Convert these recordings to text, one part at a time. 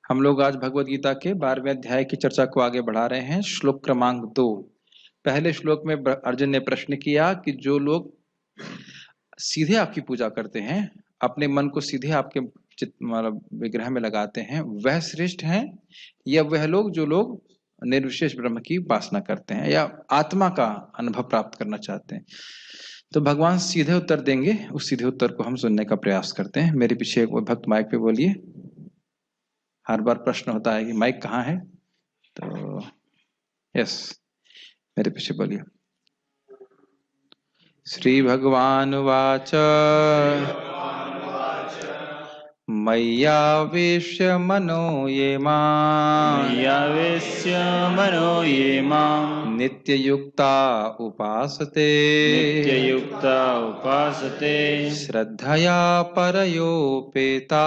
हम लोग आज भगवत गीता के 12वें अध्याय की चर्चा को आगे बढ़ा रहे हैं। श्लोक क्रमांक 2। पहले श्लोक में अर्जुन ने प्रश्न किया कि जो लोग सीधे आपकी पूजा करते हैं, अपने मन को सीधे आपके मतलब विग्रह में लगाते हैं, वह श्रेष्ठ हैं या वह लोग जो लोग निर्विशेष ब्रह्म की उपासना करते हैं या आत्मा का अनुभव प्राप्त करना चाहते हैं। तो भगवान सीधे उत्तर देंगे। उस सीधे उत्तर को हम सुनने का प्रयास करते हैं। मेरे पीछे एक भक्त माइक पे बोलिए। हर बार प्रश्न होता है कि माइक कहाँ है, तो यस, मेरे पीछे बोलिए। श्री भगवान वाच मय्यावेश्य मनो ये मां नित्ययुक्ता उपासते श्रद्धया परयोपेता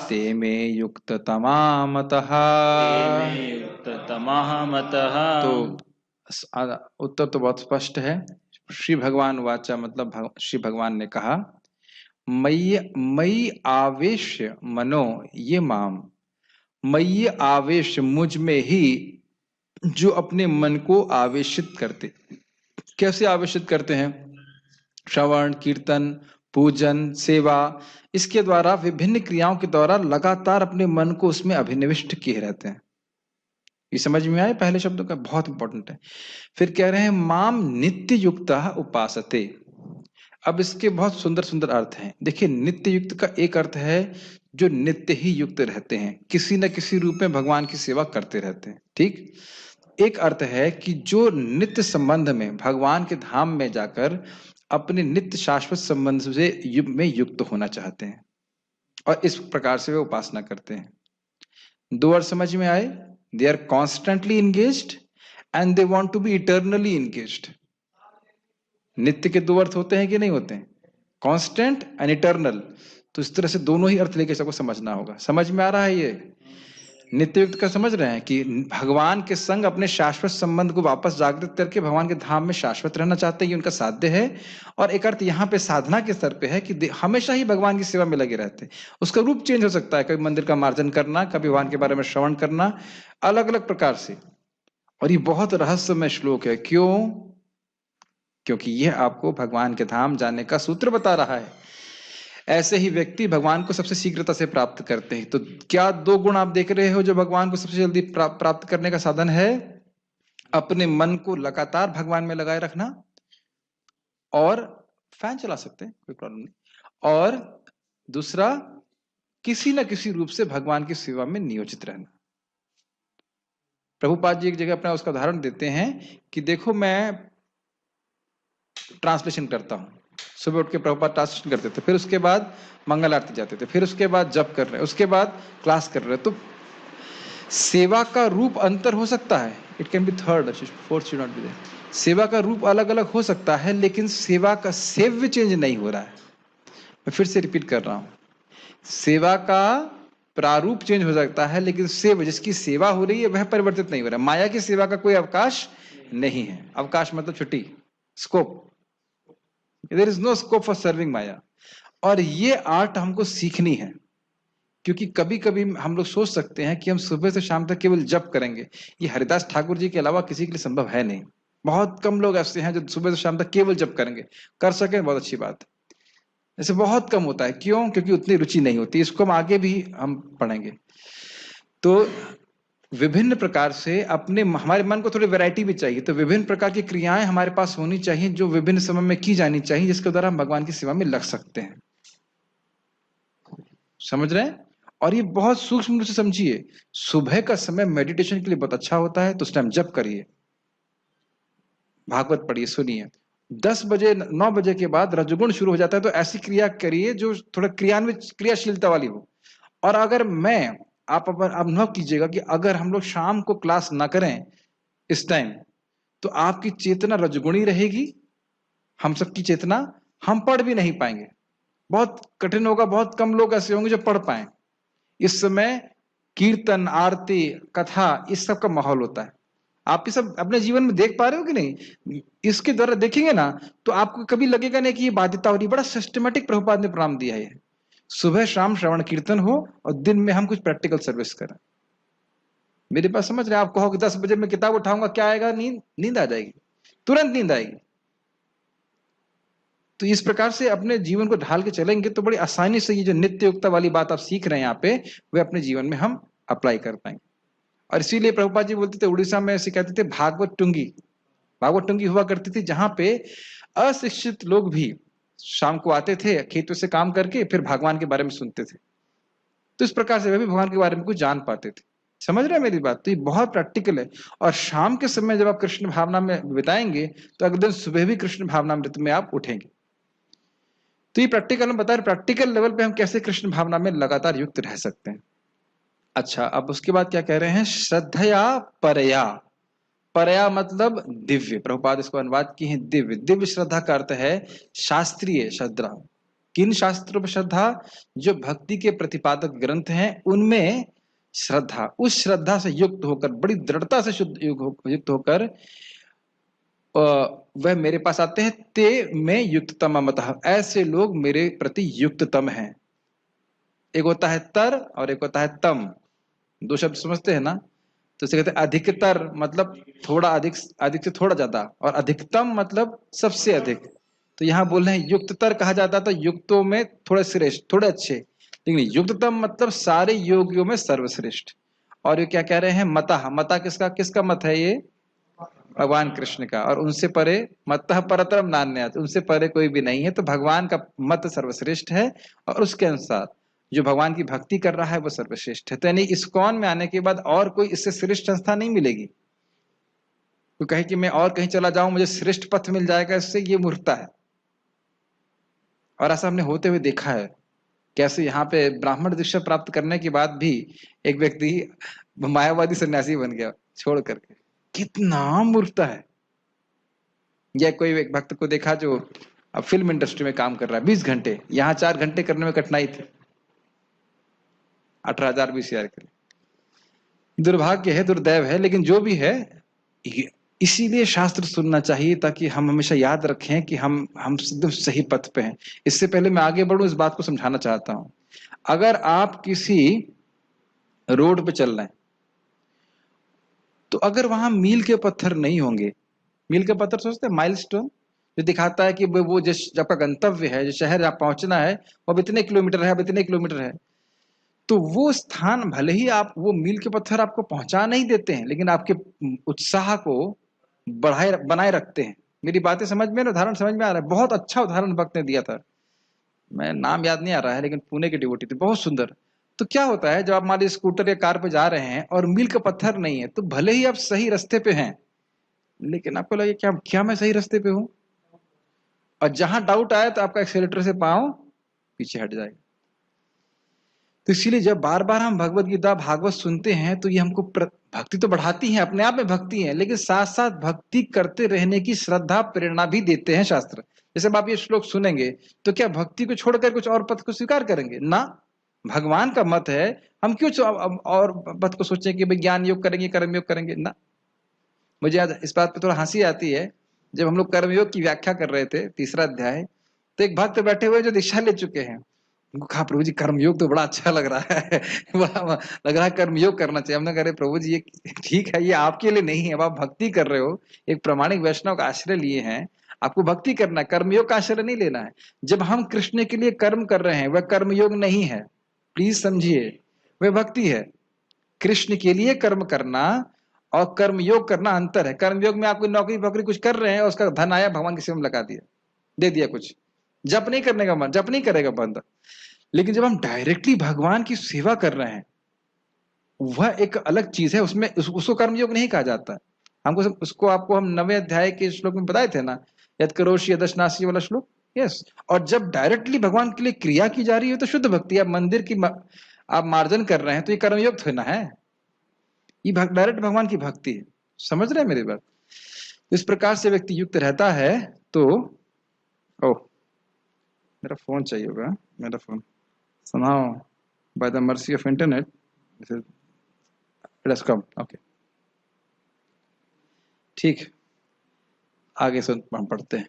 ते मे युक्ततमा मतः। तो उत्तर तो बहुत स्पष्ट है। श्री भगवान वाचा मतलब श्री भगवान ने कहा, मयि आवेश्य मनो ये माम, मयि आवेश मुझ में ही जो अपने मन को आवेशित करते। कैसे आवेशित करते हैं? श्रवण, कीर्तन, पूजन, सेवा, इसके द्वारा विभिन्न क्रियाओं के द्वारा लगातार अपने मन को उसमें अभिनिविष्ट किए रहते हैं। ये समझ में आए? पहले शब्दों का बहुत इंपॉर्टेंट है। फिर कह रहे हैं माम नित्य युक्ता उपासते। अब इसके बहुत सुंदर सुंदर अर्थ हैं। देखिए, नित्य युक्त का एक अर्थ है जो नित्य ही युक्त रहते हैं, किसी न किसी रूप में भगवान की सेवा करते रहते हैं। ठीक। एक अर्थ है कि जो नित्य संबंध में भगवान के धाम में जाकर अपने नित्य शाश्वत संबंध से युक्त होना चाहते हैं और इस प्रकार से वे उपासना करते हैं। दो अर्थ समझ में आए? They are constantly engaged and they want to be eternally engaged. नित्य के दो अर्थ होते हैं कि नहीं होते हैं? Constant and eternal। तो इस तरह से दोनों ही अर्थ लेके सबको समझना होगा। समझ में आ रहा है? ये नित्य युक्त का समझ रहे हैं कि भगवान के संग अपने शाश्वत संबंध को वापस जागृत करके भगवान के धाम में शाश्वत रहना चाहते हैं, ये उनका साध्य है। और एक अर्थ यहाँ पे साधना के स्तर पे है कि हमेशा ही भगवान की सेवा में लगे रहते हैं। उसका रूप चेंज हो सकता है, कभी मंदिर का मार्जन करना, कभी भगवान के बारे में श्रवण करना, अलग अलग प्रकार से। और ये बहुत रहस्यमय श्लोक है। क्यों? क्योंकि यह आपको भगवान के धाम जाने का सूत्र बता रहा है। ऐसे ही व्यक्ति भगवान को सबसे शीघ्रता से प्राप्त करते हैं। तो क्या दो गुण आप देख रहे हो जो भगवान को सबसे जल्दी प्राप्त करने का साधन है? अपने मन को लगातार भगवान में लगाए रखना, और फैन चला सकते हैं, कोई प्रॉब्लम नहीं। और दूसरा, किसी न किसी रूप से भगवान की सेवा में नियोजित रहना। प्रभुपाद जी एक जगह अपना उसका उदाहरण देते हैं कि देखो, मैं ट्रांसलेशन करता हूं, सुबह उठ के प्रभुपाद ट्रांसलेशन करते थे, फिर उसके बाद मंगल आरती जाते थे, फिर उसके बाद जप कर रहे, उसके बाद क्लास कर रहे। तो सेवा का रूप अंतर हो सकता है। It can be third, fourth should not be there. सेवा का रूप अलग अलग हो सकता है, लेकिन सेवा का सेव्य चेंज नहीं हो रहा है। मैं फिर से रिपीट कर रहा हूं, सेवा का प्रारूप चेंज हो सकता है, लेकिन सेवा, जिसकी सेवा हो रही है वह परिवर्तित नहीं हो रहा है। माया की सेवा का कोई अवकाश नहीं है। अवकाश मतलब छुट्टी, scope. There is no scope for serving माया। और ये आर्ट हमको सीखनी है, क्योंकि कभी कभी हम लोग सोच सकते हैं कि हम सुबह से शाम तक केवल जप करेंगे। ये हरिदास ठाकुर जी के अलावा किसी के लिए संभव है नहीं। बहुत कम लोग ऐसे हैं जो सुबह से शाम तक केवल जप करेंगे। कर सके बहुत अच्छी बात, ऐसे बहुत कम होता है। क्यों? क्योंकि उतनी रुचि नहीं होती। इसको हम आगे भी हम पढ़ेंगे। तो विभिन्न प्रकार से अपने, हमारे मन को थोड़ी वैरायटी भी चाहिए, तो विभिन्न प्रकार की क्रियाएं हमारे पास होनी चाहिए जो विभिन्न समय में की जानी चाहिए, जिसके द्वारा हम भगवान की सेवा में लग सकते हैं। समझ रहे हैं? और ये बहुत सूक्ष्म रूप से समझिए। सुबह का समय मेडिटेशन के लिए बहुत अच्छा होता है, तो उस टाइम जप करिए, भागवत पढ़िए, सुनिए। 10 बजे 9 बजे के बाद रजोगुण शुरू हो जाता है, तो ऐसी क्रिया करिए जो थोड़ा क्रियाशीलता वाली हो। और अगर आप अनुभव कीजिएगा कि अगर हम लोग शाम को क्लास ना करें इस टाइम, तो आपकी चेतना रजगुणी रहेगी, हम सबकी चेतना, हम पढ़ भी नहीं पाएंगे। बहुत कठिन होगा, बहुत कम लोग ऐसे होंगे जो पढ़ पाए। इस समय कीर्तन, आरती, कथा, इस सब का माहौल होता है। आप ये सब अपने जीवन में देख पा रहे हो कि नहीं? इसके द्वारा देखेंगे ना, तो आपको कभी लगेगा नहीं कि ये बाध्यता हो रही। बड़ा सिस्टमेटिक प्रभुपाद ने प्रणाम दिया है। सुबह शाम श्रवण कीर्तन हो और दिन में हम कुछ प्रैक्टिकल सर्विस करें। मेरी बात समझ रहे हैं? आप कहो कि 10 बजे मैं किताब उठाऊंगा, क्या आएगा? नींद, नींद आ जाएगी, तुरंत नींद आएगी। तो इस प्रकार से अपने जीवन को ढाल के चलेंगे तो बड़ी आसानी से ये जो नित्य युक्ता वाली बात आप सीख रहे हैं यहाँ पे, वे अपने जीवन में हम अप्लाई कर पाएंगे। और इसीलिए प्रभुपाद जी बोलते थे, उड़ीसा में ऐसे कहते थे भागवत टुंगी। भागवत टुंगी हुआ करती थी जहां पे अशिक्षित लोग भी शाम को आते थे खेतों से काम करके, फिर भगवान के बारे में सुनते थे। तो इस प्रकार से वे भी भगवान के बारे में कुछ जान पाते थे। समझ रहे हैं मेरी बात? तो ये बहुत प्रैक्टिकल है। और शाम के समय जब आप कृष्ण भावना में बिताएंगे तो अगले दिन सुबह भी कृष्ण भावना मृत में आप उठेंगे। तो ये प्रैक्टिकल हम बता रहे, प्रैक्टिकल लेवल पे हम कैसे कृष्ण भावना में लगातार युक्त रह सकते हैं। अच्छा, अब उसके बाद क्या कह रहे हैं? श्रद्धया परया। परया मतलब दिव्य। प्रभुपाद इसको अनुवाद की है दिव्य। दिव्य श्रद्धा का अर्थ है शास्त्रीय श्रद्धा। किन शास्त्रों पर श्रद्धा? जो भक्ति के प्रतिपादक ग्रंथ हैं उनमें श्रद्धा। उस श्रद्धा से युक्त होकर, बड़ी दृढ़ता से युक्त होकर वह मेरे पास आते हैं। ते में युक्ततम मतः, ऐसे लोग मेरे प्रति युक्ततम हैं। एक होता है तर और एक होता है तम, दो शब्द समझते हैं ना? तो इसे कहते हैं अधिकतर मतलब थोड़ा अधिक, अधिक से थोड़ा ज्यादा, और अधिकतम मतलब सबसे अधिक। तो यहाँ बोल रहे हैं युक्ततर कहा जाता है तो युक्तों में थोड़े श्रेष्ठ, थोड़े अच्छे। लेकिन युक्ततम मतलब सारे योगियों में सर्वश्रेष्ठ। और ये क्या कह रहे हैं? मता। मता किसका? किसका मत है ये? भगवान कृष्ण का। और उनसे परे मतः परतरम नान्यत्, उनसे परे कोई भी नहीं है। तो भगवान का मत सर्वश्रेष्ठ है और उसके अनुसार जो भगवान की भक्ति कर रहा है वो सर्वश्रेष्ठ है। तो यानी इस्कॉन में आने के बाद और कोई इससे श्रेष्ठ संस्था नहीं मिलेगी। तो कहे कि मैं और कहीं चला जाऊं मुझे श्रेष्ठ पथ मिल जाएगा, इससे ये मूर्खता है। और ऐसा हमने होते हुए देखा है, कैसे यहाँ पे ब्राह्मण दीक्षा प्राप्त करने के बाद भी एक व्यक्ति मायावादी सन्यासी बन गया छोड़ करके। कितना मूर्खता है। या कोई एक भक्त को देखा जो अब फिल्म इंडस्ट्री में काम कर रहा है 20 घंटे, यहाँ 4 घंटे करने में कठिनाई थी 18,000 20,000 के लिए। दुर्भाग्य है, दुर्दैव है, लेकिन जो भी है, इसीलिए शास्त्र सुनना चाहिए ताकि हम हमेशा याद रखें कि हम एकदम सही पथ पे हैं। इससे पहले मैं आगे बढ़ूं, इस बात को समझाना चाहता हूं। अगर आप किसी रोड पे चल रहे हैं तो अगर वहां मील के पत्थर नहीं होंगे, मील के पत्थर सोचते हैं माइलस्टोन, जो दिखाता है कि वो जिस आपका गंतव्य है, जो शहर जहाँ पहुंचना है वो अब इतने किलोमीटर है, अब इतने किलोमीटर है, तो वो स्थान भले ही आप वो मील के पत्थर आपको पहुंचा नहीं देते हैं, लेकिन आपके उत्साह को बढ़ाए बनाए रखते हैं। मेरी बातें समझ में, उदाहरण समझ में आ रहा है? बहुत अच्छा उदाहरण भक्त ने दिया था, मैं नाम याद नहीं आ रहा है, लेकिन पुणे के डिवोटी थे, बहुत सुंदर। तो क्या होता है जब आप मान लीजिए स्कूटर या कार पे जा रहे हैं और मील का पत्थर नहीं है, तो भले ही आप सही रास्ते पे हैं, लेकिन आपको लगे क्या क्या मैं सही रास्ते पे हूं? और जहां डाउट आए तो आपका एक्सेलेटर से पांव पीछे हट जाएगा। तो इसीलिए जब बार बार हम भगवत गीता भागवत सुनते हैं तो ये हमको भक्ति तो बढ़ाती है, अपने आप में भक्ति है, लेकिन साथ साथ भक्ति करते रहने की श्रद्धा प्रेरणा भी देते हैं शास्त्र। जैसे अब आप ये श्लोक सुनेंगे तो क्या भक्ति को छोड़कर कुछ और पथ को स्वीकार करेंगे? ना, भगवान का मत है, हम क्यों और पथ को सोचें कि भाई ज्ञान योग करेंगे, कर्म योग करेंगे? ना। मुझे आज इस बात पे थोड़ा हंसी आती है, जब हम लोग कर्मयोग की व्याख्या कर रहे थे 3रा अध्याय, तो एक भक्त बैठे हुए जो दीक्षा ले चुके हैं, उनको कहा प्रभु जी कर्मयोग तो बड़ा अच्छा लग रहा है बड़ा लग रहा है कर्मयोग करना चाहिए। हमने कहा प्रभु जी ये ठीक है, ये आपके लिए नहीं है, अब आप भक्ति कर रहे हो, एक प्रामाणिक वैष्णव का आश्रय लिए हैं, आपको भक्ति करना है, कर्मयोग का आश्रय नहीं लेना है। जब हम कृष्ण के लिए कर्म कर रहे हैं वह कर्मयोग नहीं है, प्लीज समझिए, वह भक्ति है। कृष्ण के लिए कर्म करना और कर्मयोग करना अंतर है। कर्मयोग में आपकी नौकरी वोकरी कुछ कर रहे हैं और उसका धन आया, भगवान की सेवा में लगा दिया, दे दिया कुछ, जप नहीं करने का मन, जप नहीं करेगा बंदा। लेकिन जब हम डायरेक्टली भगवान की सेवा कर रहे हैं वह एक अलग चीज है, उसमें उसको कर्मयोग नहीं कहा जाता। हमको उसको आपको हम 9वें अध्याय के श्लोक में बताए थे ना, यद करोषि यदशनासी वाला श्लोक। यस। और जब डायरेक्टली भगवान के लिए क्रिया की जा रही है तो शुद्ध भक्ति। आप मंदिर की आप मार्जन कर रहे हैं तो ये कर्मयोग थोड़ा ना है, ये डायरेक्ट भगवान की भक्ति है। समझ रहे हैं मेरी बात? इस प्रकार से व्यक्ति युक्त रहता है तो ओह मेरा फोन चाहिए होगा, मेरा phone somehow by the mercy of internet it has come। Okay ठीक, आगे से हम पढ़ते हैं।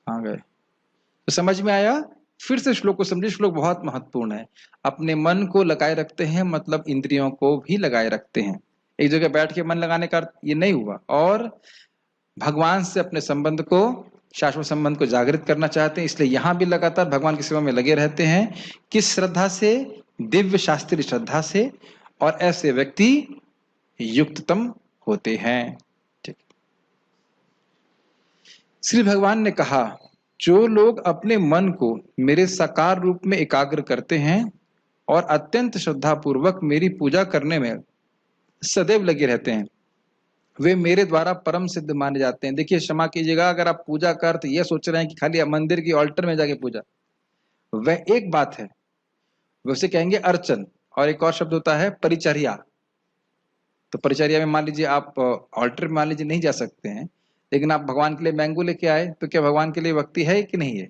आ गए तो समझ में आया फिर से श्लोक को समझिए, श्लोक बहुत महत्वपूर्ण है। अपने मन को लगाए रखते हैं मतलब इंद्रियों को भी लगाए रखते हैं। एक जगह बैठ के मन लगाने का अर्थ ये नहीं हुआ। और भगवान से अपने संबंध को, शाश्वत संबंध को जागृत करना चाहते हैं, इसलिए यहां भी लगातार भगवान की सेवा में लगे रहते हैं। किस श्रद्धा से? दिव्य शास्त्रीय श्रद्धा से। और ऐसे व्यक्ति युक्ततम होते हैं। ठीक। श्री भगवान ने कहा, जो लोग अपने मन को मेरे साकार रूप में एकाग्र करते हैं और अत्यंत श्रद्धा पूर्वक मेरी पूजा करने में सदैव लगे रहते हैं, वे मेरे द्वारा परम सिद्ध माने जाते हैं। देखिए, क्षमा कीजिएगा, अगर आप पूजा का अर्थ यह सोच रहे हैं कि खाली मंदिर की ऑल्टर में जाके पूजा, वह एक बात है, वैसे कहेंगे अर्चन। और एक और शब्द होता है परिचर्या। तो परिचर्या में मान लीजिए आप ऑल्टर में मान लीजिए नहीं जा सकते हैं, लेकिन आप भगवान के लिए मैंगो लेके आए, तो क्या भगवान के लिए भक्ति है कि नहीं है?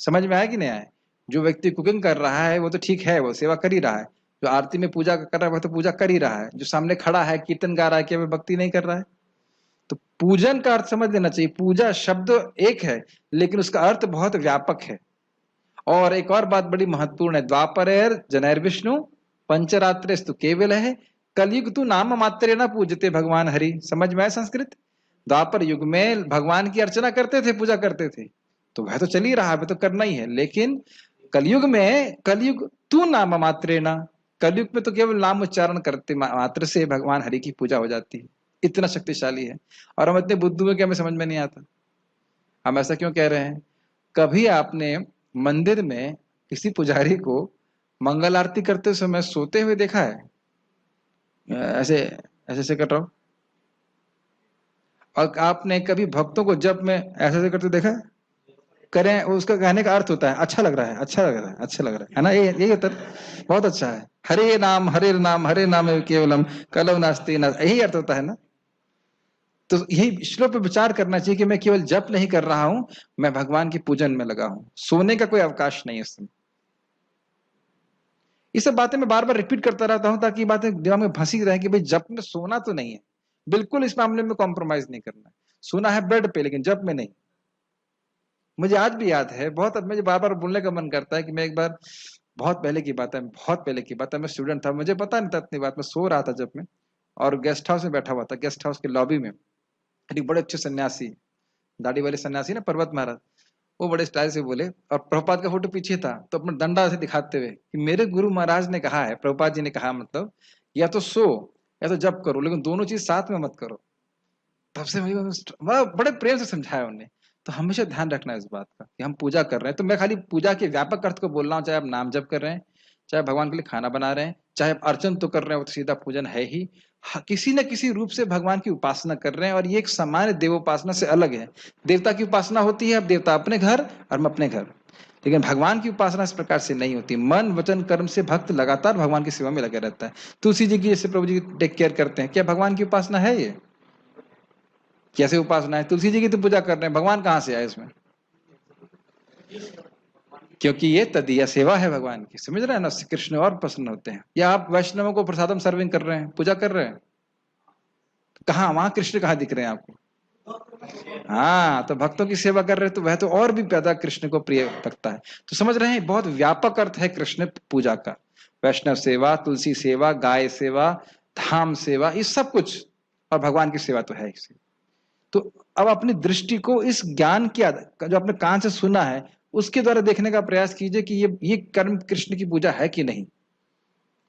समझ में आया कि नहीं आया? जो व्यक्ति कुकिंग कर रहा है वो तो ठीक है, वो सेवा कर ही रहा है। जो आरती में पूजा कर रहा है वह तो पूजा कर ही रहा है। जो सामने खड़ा है कीर्तन गा रहा है, क्या वह भक्ति नहीं कर रहा है? तो पूजन का अर्थ समझ लेना चाहिए। पूजा शब्द एक है, लेकिन उसका अर्थ बहुत व्यापक है। और एक और बात बड़ी महत्वपूर्ण है, द्वापर जनैर्विष्णु पंचरात्रेस्तु केवल है कलयुग तू नाम मात्रे न पूजते भगवान हरि। समझ में आया संस्कृत? द्वापर युग में भगवान की अर्चना करते थे, पूजा करते थे, तो वह तो चल ही रहा है, वह तो करना ही है। लेकिन कलयुग में, कलयुग तू नाम मात्रे न, कलयुग में तो केवल नाम उच्चारण करते मात्र से भगवान हरि की पूजा हो जाती है। इतना शक्तिशाली है। और हम इतने बुद्धू हैं कि हमें समझ में नहीं आता। हम ऐसा क्यों कह रहे हैं? कभी आपने मंदिर में किसी पुजारी को मंगल आरती करते समय सोते हुए देखा है? ऐसे ऐसे ऐसे कर रहा हूं। और आपने कभी भक्तों को जब में ऐसे ऐसे करते देखा है? करें, उसका कहने का अर्थ होता है अच्छा लग रहा है, अच्छा लग रहा है, अच्छा लग रहा है ना? यही होता है, बहुत अच्छा है। हरे नाम हरे नाम हरे नाम केवलम कलव नास्ति ना, यही अर्थ होता है ना? तो यही श्लोक पे विचार करना चाहिए कि मैं केवल जप नहीं कर रहा हूं, मैं भगवान की पूजन में लगा हूं। सोने का कोई अवकाश नहीं है इसमें। ये सब बातें मैं बार बार रिपीट करता रहता हूं ताकि बातें दिमाग में फंसी रहे कि भाई जप में सोना तो नहीं है। बिल्कुल इस मामले में कॉम्प्रोमाइज नहीं करना है। सोना है बेड पे, लेकिन जप में नहीं। मुझे आज भी याद है, बहुत मुझे बार बार बोलने का मन करता है कि मैं एक बार, बहुत पहले की बात है, बहुत पहले की बात है, मैं स्टूडेंट था, मुझे पता नहीं था इतनी बात, मैं सो रहा था जब में, और गेस्ट हाउस में बैठा हुआ था, गेस्ट हाउस के लॉबी में एक बड़े अच्छे सन्यासी, दाढ़ी वाले सन्यासी ना, पर्वत महाराज, वो बड़े स्टाइल से बोले, और प्रभुपाद का फोटो पीछे था, तो अपना डंडा से दिखाते हुए कि मेरे गुरु महाराज ने कहा है, प्रभुपाद जी ने कहा, मतलब या तो सो या तो जप करो, लेकिन दोनों चीज साथ में मत करो। तब से मुझे बड़े प्रेम से समझाया उन्होंने। तो हमेशा ध्यान रखना है इस बात का कि हम पूजा कर रहे हैं, तो मैं खाली पूजा के व्यापक अर्थ को बोल रहा हूँ, चाहे आप नाम जप कर रहे हैं, चाहे भगवान के लिए खाना बना रहे हैं, चाहे आप अर्चन तो कर रहे हैं, वो तो सीधा पूजन है ही। किसी न किसी रूप से भगवान की उपासना कर रहे हैं, और ये एक सामान्य देवोपासना से अलग है। देवता की उपासना होती है, अब देवता अपने घर और मैं अपने घर, लेकिन भगवान की उपासना इस प्रकार से नहीं होती। मन वचन कर्म से भक्त लगातार भगवान की सेवा में लगा रहता है। तुलसी जी की जैसे प्रभु जी टेक केयर करते हैं, क्या भगवान की उपासना है ये? कैसे उपासना है? तुलसी जी की तो पूजा कर रहे हैं, भगवान कहां से आए इसमें? क्योंकि ये तदीय सेवा है भगवान की, समझ रहे हैं ना? कृष्ण और प्रसन्न होते हैं। या आप वैष्णवों को प्रसादम सर्विंग कर रहे हैं, पूजा कर रहे हैं, कहाँ वहां कृष्ण कहाँ दिख रहे हैं आपको? हाँ, तो भक्तों की सेवा कर रहे हैं, तो वह तो और भी ज्यादा कृष्ण को प्रिय लगता है। तो समझ रहे हैं, बहुत व्यापक अर्थ है कृष्ण पूजा का। वैष्णव सेवा, तुलसी सेवा, गाय सेवा, धाम सेवा, ये सब कुछ, और भगवान की सेवा तो है इसे। तो अब अपनी दृष्टि को इस ज्ञान की जो आपने कान से सुना है उसके द्वारा देखने का प्रयास कीजिए कि ये कर्म कृष्ण की पूजा है कि नहीं।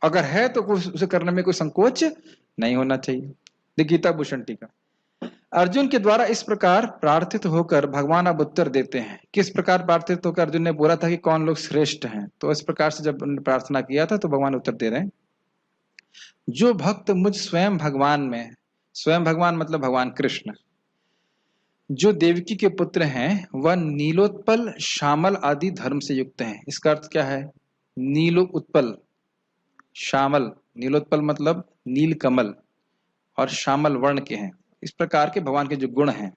अगर है तो उसे करने में कोई संकोच नहीं होना चाहिए। गीता भूषण टीका। अर्जुन के द्वारा इस प्रकार प्रार्थित होकर भगवान अब उत्तर देते हैं। किस प्रकार प्रार्थित होकर? अर्जुन ने बोला था कि कौन लोग श्रेष्ठ हैं, तो इस प्रकार से जब उन्होंने प्रार्थना किया था तो भगवान उत्तर दे रहे हैं, जो भक्त मुझ स्वयं भगवान में, स्वयं भगवान मतलब भगवान कृष्ण, जो देवकी के पुत्र हैं, वह नीलोत्पल श्यामल आदि धर्म से युक्त हैं। इसका अर्थ क्या है? नीलो उत्पल श्यामल, नीलोत्पल मतलब नील कमल, और श्यामल वर्ण के हैं। इस प्रकार के भगवान के जो गुण हैं,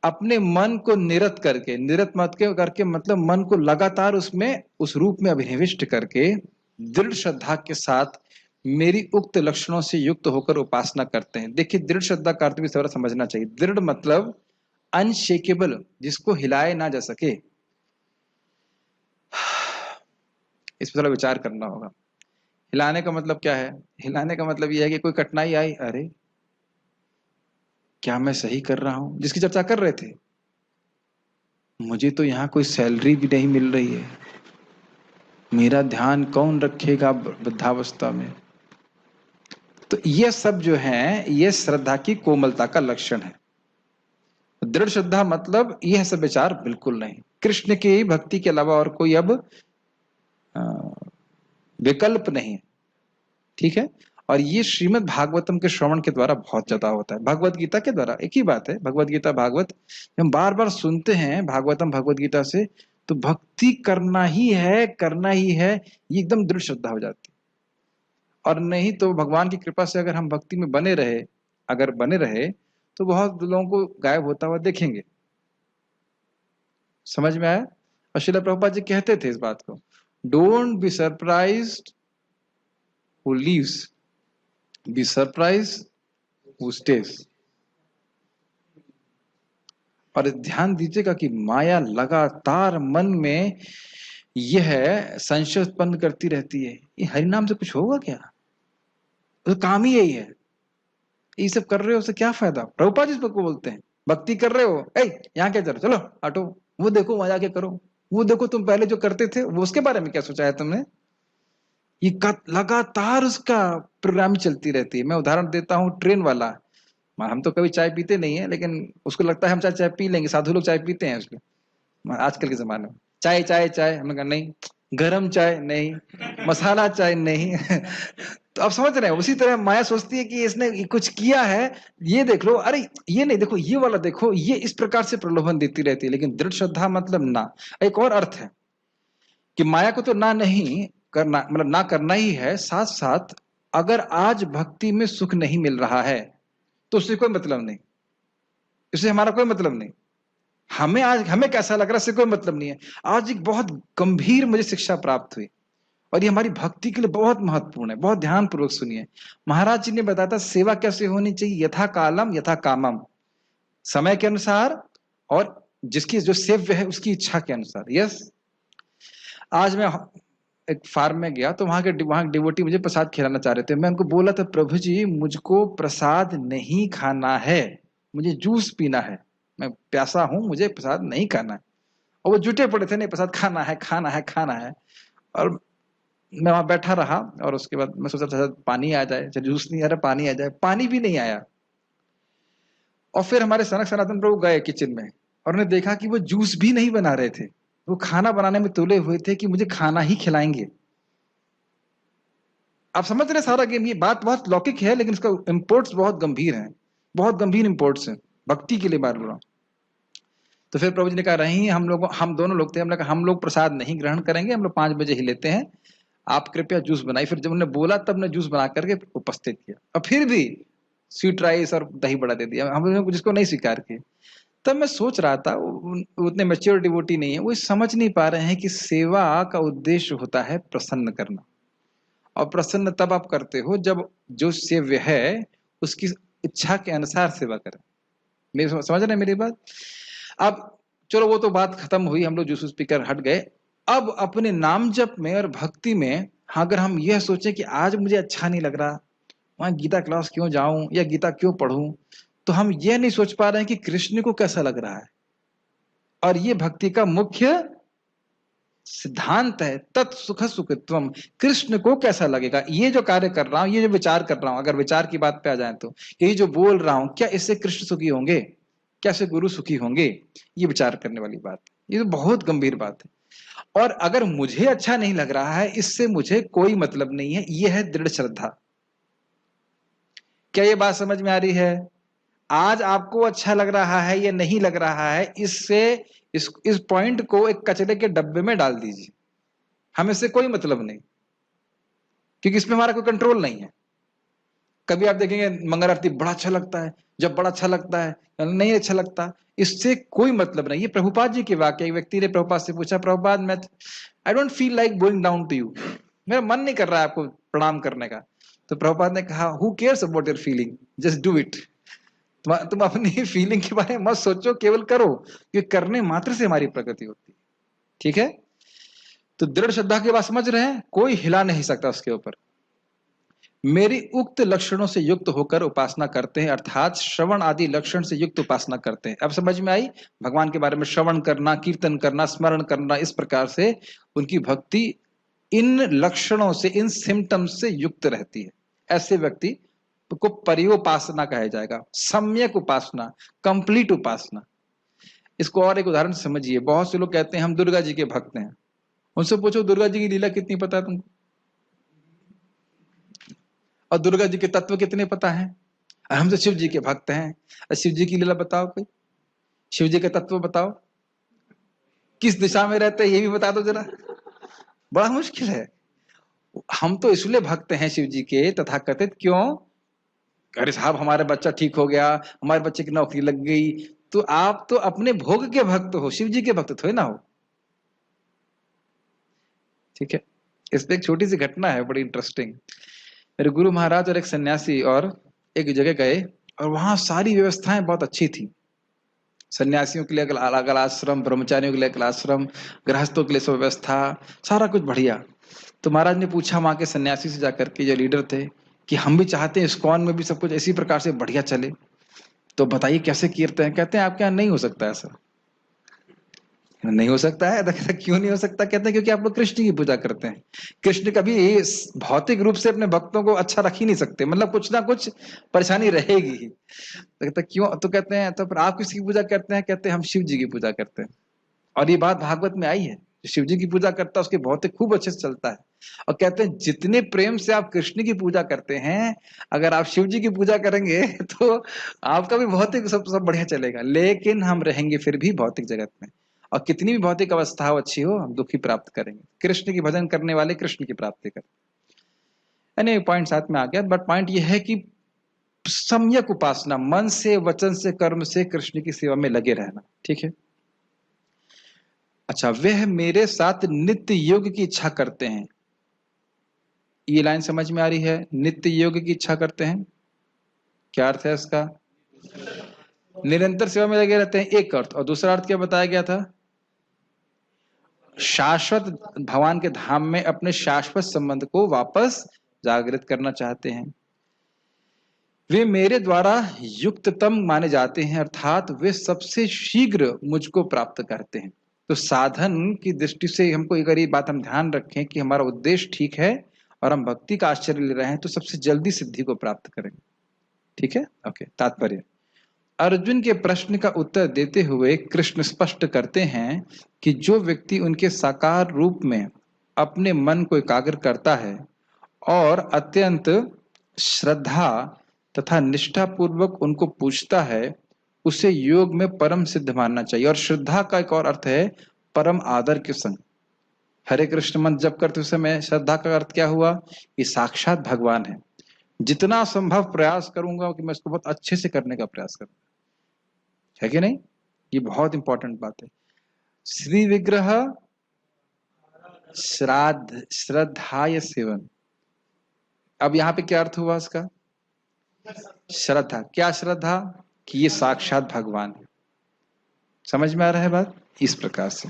अपने मन को निरत करके, निरत मत के करके मतलब मन को लगातार उसमें उस रूप में अभिनिविष्ट करके दृढ़ श्रद्धा के साथ मेरी उक्त लक्षणों से युक्त होकर उपासना करते हैं। देखिए, दृढ़ श्रद्धा का अर्थ भी थोड़ा समझना चाहिए। दृढ़ मतलब अनशेकेबल, जिसको हिलाए ना जा सके। इस पर थोड़ा विचार करना होगा। हिलाने का मतलब क्या है? हिलाने का मतलब यह है कि कोई कठिनाई आई, अरे क्या मैं सही कर रहा हूं, जिसकी चर्चा कर रहे थे, मुझे तो यहाँ कोई सैलरी भी नहीं मिल रही है, मेरा ध्यान कौन रखेगा वृद्धावस्था में। तो ये सब जो है ये श्रद्धा की कोमलता का लक्षण है। दृढ़ श्रद्धा मतलब यह सब विचार बिल्कुल नहीं, कृष्ण की भक्ति के अलावा और कोई अब विकल्प नहीं है। ठीक है। और ये श्रीमद् भागवतम के श्रवण के द्वारा बहुत ज्यादा होता है, भगवत गीता के द्वारा। एक ही बात है, भगवत गीता भागवत हम बार बार सुनते हैं भागवतम भगवत गीता से, तो भक्ति करना ही है, करना ही है, ये एकदम दृढ़ श्रद्धा हो जाती है। और नहीं तो भगवान की कृपा से अगर हम भक्ति में बने रहे, अगर बने रहे तो बहुत लोगों को गायब होता हुआ देखेंगे। समझ में आया? और श्रील प्रभुपाद जी कहते थे इस बात को, don't be surprised who leaves, be surprised who stays. और ध्यान दीजिएगा कि माया लगातार मन में यह संशय उत्पन्न करती रहती है, ये हरिनाम से कुछ होगा क्या, तो काम ही यही है, ये सब कर रहे हो उससे क्या फायदा। प्रभुपाद जी को बोलते हैं, भक्ति कर रहे हो, ए यहाँ क्या चलो, चलो हटो, वो देखो वहां जाके करो, वो देखो तुम पहले जो करते थे वो उसके बारे में क्या सोचा है तुमने। ये लगातार उसका प्रोग्राम चलती रहती है। मैं उदाहरण देता हूँ, ट्रेन वाला, हम तो कभी चाय पीते नहीं है, लेकिन उसको लगता है हम चाय चाय पी लेंगे, साधु लोग चाय पीते हैं उसको आजकल के जमाने में, चाय चाय चाय, हमने कहा नहीं, गरम चाय नहीं, मसाला चाय नहीं। तो आप समझ रहे हैं, उसी तरह माया सोचती है कि इसने कुछ किया है, ये देख लो, अरे ये नहीं देखो, ये वाला देखो, ये इस प्रकार से प्रलोभन देती रहती है। लेकिन दृढ़ श्रद्धा मतलब ना, एक और अर्थ है कि माया को तो ना नहीं करना, मतलब ना करना ही है, साथ साथ अगर आज भक्ति में सुख नहीं मिल रहा है तो उससे कोई मतलब नहीं, इससे हमारा कोई मतलब नहीं। हमें आज हमें कैसा लग रहा है इससे कोई मतलब नहीं है। आज एक बहुत गंभीर मुझे शिक्षा प्राप्त हुई, और ये हमारी भक्ति के लिए बहुत महत्वपूर्ण है, बहुत ध्यान पूर्वक सुनिए। महाराज जी ने बताया था सेवा कैसे होनी चाहिए, यथा कालम यथा कामम, समय के अनुसार और जिसकी जो सेव्य है उसकी इच्छा के अनुसार। यस, आज मैं एक फार्म में गया तो वहां डिवोटी मुझे प्रसाद खिलाना चाह रहे थे। मैं उनको बोला था, प्रभु जी मुझको प्रसाद नहीं खाना है, मुझे जूस पीना है, मैं प्यासा हूं, मुझे प्रसाद नहीं खाना है। और वो जुटे पड़े थे, नहीं प्रसाद खाना है, खाना है, खाना है। और मैं वहां बैठा रहा, और उसके बाद मैं सोचा था पानी आ जाए, जूस नहीं आ रहा, पानी आ जाए, पानी भी नहीं आया। और फिर हमारे सनक सनातन प्रभु गए किचन में, और उन्हें देखा कि वो जूस भी नहीं बना रहे थे, वो खाना बनाने में तुले हुए थे कि मुझे खाना ही खिलाएंगे। आप समझ रहे सारा गेम, ये बात बहुत लौकिक है लेकिन इसका इम्पोर्ट्स बहुत गंभीर हैं, बहुत गंभीर इम्पोर्ट्स हैं भक्ति के लिए, बार बोल रहा हूं। तो फिर प्रभु जी ने कहा, रही हम दोनों लोग थे, हमने कहा हम लोग प्रसाद नहीं ग्रहण करेंगे, हम लोग 5 बजे ही लेते हैं, आप कृपया जूस बनाई। फिर जब उन्होंने बोला तब ने जूस बना करके उपस्थित किया, और फिर भी स्वीट राइस और दही बड़ा दे दिया, हम लोगों जिसको नहीं स्वीकार किए। तब मैं सोच रहा था, उतने मैच्योर डिवोटी नहीं है, वो समझ नहीं पा रहे हैं कि सेवा का उद्देश्य होता है प्रसन्न करना, और प्रसन्न तब आप करते हो जब जो सेव्य है उसकी इच्छा के अनुसार सेवा करें। मेरी समझ रहे हैं मेरी बात? अब चलो वो तो बात खत्म हुई, हम लोग जूस स्पीकर हट गए। अब अपने नाम जप में और भक्ति में अगर हम यह सोचें कि आज मुझे अच्छा नहीं लग रहा, वहां गीता क्लास क्यों जाऊं या गीता क्यों पढ़ूं, तो हम यह नहीं सोच पा रहे हैं कि कृष्ण को कैसा लग रहा है। और ये भक्ति का मुख्य सिद्धांत है, तत्सुख सुखत्वम, कृष्ण को कैसा लगेगा। ये जो कार्य कर रहा हूं, ये जो विचार कर रहा हूं, अगर विचार की बात पे आ जाए तो यही जो बोल रहा हूं, क्या इससे कृष्ण सुखी होंगे, क्या इससे गुरु सुखी होंगे, ये विचार करने वाली बात है। ये तो बहुत गंभीर बात है। और अगर मुझे अच्छा नहीं लग रहा है, इससे मुझे कोई मतलब नहीं है, यह है दृढ़ श्रद्धा। क्या ये बात समझ में आ रही है? आज आपको अच्छा लग रहा है या नहीं लग रहा है, इससे इस पॉइंट को एक कचरे के डब्बे में डाल दीजिए, हमें इससे कोई मतलब नहीं, क्योंकि इसमें हमारा कोई कंट्रोल नहीं है। कभी आप देखेंगे मंगल आरती बड़ा अच्छा लगता है, जब बड़ा अच्छा लगता है, नहीं अच्छा लगता, इससे कोई मतलब नहीं। ये प्रभुपाद जी के वाक्य, एक व्यक्ति ने प्रभुपाद से पूछा, प्रभुपाद मैं I don't feel like going down to you, मेरा मन नहीं कर रहा है आपको प्रणाम करने का। तो प्रभुपाद ने कहा, who cares about your feeling, just do it. तुम अपनी फीलिंग के बारे में मत सोचो, केवल करो, क्योंकि करने मात्र से हमारी प्रगति होती है। ठीक है? तो दृढ़ श्रद्धा की बात समझ रहे हैं, कोई हिला नहीं सकता उसके ऊपर। मेरी उक्त लक्षणों से युक्त होकर उपासना करते हैं, अर्थात श्रवण आदि लक्षण से युक्त उपासना करते हैं। अब समझ में आई, भगवान के बारे में श्रवण करना, कीर्तन करना, स्मरण करना, इस प्रकार से उनकी भक्ति इन लक्षणों से, इन सिम्टम्स से युक्त रहती है। ऐसे व्यक्ति को पर्योपासना कहा जाएगा, सम्यक उपासना, कंप्लीट उपासना। इसको और एक उदाहरण समझिए। बहुत से लोग कहते हैं हम दुर्गा जी के भक्त हैं, उनसे पूछो दुर्गा जी की लीला कितनी पता है तुमको, और दुर्गा जी के तत्व कितने पता है। हम तो शिव जी के भक्त हैं, शिव जी की लीला बताओ, कोई शिव जी के तत्व बताओ, किस दिशा में रहते हैं ये भी बता दो जरा। बड़ा मुश्किल है। हम तो इसलिए भक्त हैं शिव जी के तथाकथित, क्यों? अरे साहब हमारा बच्चा ठीक हो गया, हमारे बच्चे की नौकरी लग गई। तो आप तो अपने भोग के भक्त हो, शिव जी के भक्त थोड़े ना हो। ठीक है। इस पे एक छोटी सी घटना है बड़ी इंटरेस्टिंग। मेरे गुरु महाराज और एक सन्यासी और एक जगह गए, और वहां सारी व्यवस्थाएं बहुत अच्छी थी। सन्यासियों के लिए अलग अलग आश्रम, ब्रह्मचारियों के लिए अलग आश्रम, गृहस्थों के लिए सब व्यवस्था, सारा कुछ बढ़िया। तो महाराज ने पूछा वहां के सन्यासी से जाकर के, जो लीडर थे, कि हम भी चाहते हैं इस्कॉन में भी सब कुछ इसी प्रकार से बढ़िया चले, तो बताइए कैसे कीर्तन है। कहते हैं आपके यहाँ नहीं हो सकता ऐसा। नहीं हो सकता है? तो कहते क्यों नहीं हो सकता? कहते हैं क्योंकि आप लोग कृष्ण की पूजा करते हैं। कृष्ण कभी भौतिक रूप से अपने भक्तों को अच्छा रख ही नहीं सकते, मतलब कुछ ना कुछ परेशानी रहेगी ही। तो कहते क्यों? तो कहते हैं तो फिर आप किसकी पूजा करते हैं? कहते हैं हम शिव जी की पूजा करते हैं। और ये बात भागवत में आई है, शिव जी की पूजा करता है उसके भौतिक खूब अच्छे से चलता है। और कहते हैं जितने प्रेम से आप कृष्ण की पूजा करते हैं, अगर आप शिव जी की पूजा करेंगे तो आपका भी भौतिक सब बढ़िया चलेगा। लेकिन हम रहेंगे फिर भी भौतिक जगत में, और कितनी भी भौतिक अवस्था हो अच्छी हो, हम दुखी प्राप्त करेंगे। कृष्ण की भजन करने वाले कृष्ण की प्राप्ति करें। पॉइंट साथ में आ गया, बट पॉइंट यह है कि सम्यक उपासना, मन से, वचन से, कर्म से कृष्ण की सेवा में लगे रहना। ठीक है। अच्छा, वह मेरे साथ नित्य योग की इच्छा करते हैं। ये लाइन समझ में आ रही है? नित्य योग की इच्छा करते हैं, क्या अर्थ है इसका? निरंतर सेवा में लगे रहते हैं, एक अर्थ। और दूसरा अर्थ क्या बताया गया था? शाश्वत भगवान के धाम में अपने शाश्वत संबंध को वापस जागृत करना चाहते हैं। वे मेरे द्वारा युक्ततम माने जाते हैं, अर्थात वे सबसे शीघ्र मुझको प्राप्त करते हैं। तो साधन की दृष्टि से हमको अगर ये बात हम ध्यान रखें कि हमारा उद्देश्य ठीक है और हम भक्ति का आश्चर्य ले रहे हैं, तो सबसे जल्दी सिद्धि को प्राप्त करेंगे। ठीक है। ओके। तात्पर्य, अर्जुन के प्रश्न का उत्तर देते हुए कृष्ण स्पष्ट करते हैं कि जो व्यक्ति उनके साकार रूप में अपने मन को एकाग्र करता है और अत्यंत श्रद्धा तथा निष्ठा पूर्वक उनको पूछता है, उसे योग में परम सिद्ध मानना चाहिए। और श्रद्धा का एक और अर्थ है परम आदर के संग। हरे कृष्ण मंत्र जप करते समय श्रद्धा का अर्थ क्या हुआ? कि साक्षात भगवान है, जितना संभव प्रयास करूंगा कि मैं इसको बहुत अच्छे से करने का प्रयास करूंगा। है कि नहीं? ये बहुत इंपॉर्टेंट बात है। श्री विग्रह श्राद्ध श्रद्धाय सेवन। अब यहाँ पे क्या अर्थ हुआ इसका? श्रद्धा। क्या श्रद्धा? कि ये साक्षात भगवान है। समझ में आ रहा है बात? इस प्रकार से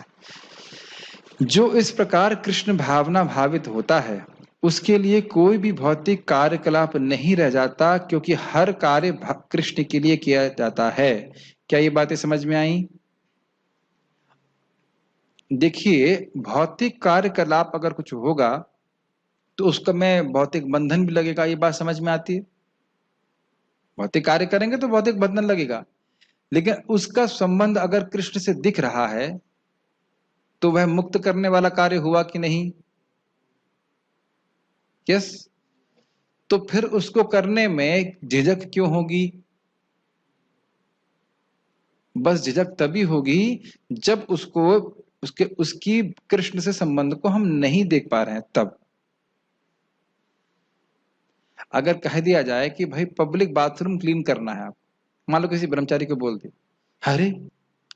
जो इस प्रकार कृष्ण भावना भावित होता है, उसके लिए कोई भी भौतिक कार्यकलाप नहीं रह जाता, क्योंकि हर कार्य कृष्ण के लिए किया जाता है। क्या ये बातें समझ में आई? देखिए, भौतिक कार्यकलाप अगर कुछ होगा तो उसका में भौतिक बंधन भी लगेगा, ये बात समझ में आती है। भौतिक कार्य करेंगे तो भौतिक बंधन लगेगा, लेकिन उसका संबंध अगर कृष्ण से दिख रहा है तो वह मुक्त करने वाला कार्य हुआ कि नहीं? यस। तो फिर उसको करने में झिझक क्यों होगी? बस झिझक तभी होगी जब उसकी कृष्ण से संबंध को हम नहीं देख पा रहे हैं। तब अगर कह दिया जाए कि भाई पब्लिक बाथरूम क्लीन करना है, आप मान लो किसी ब्रह्मचारी को बोल दिया, अरे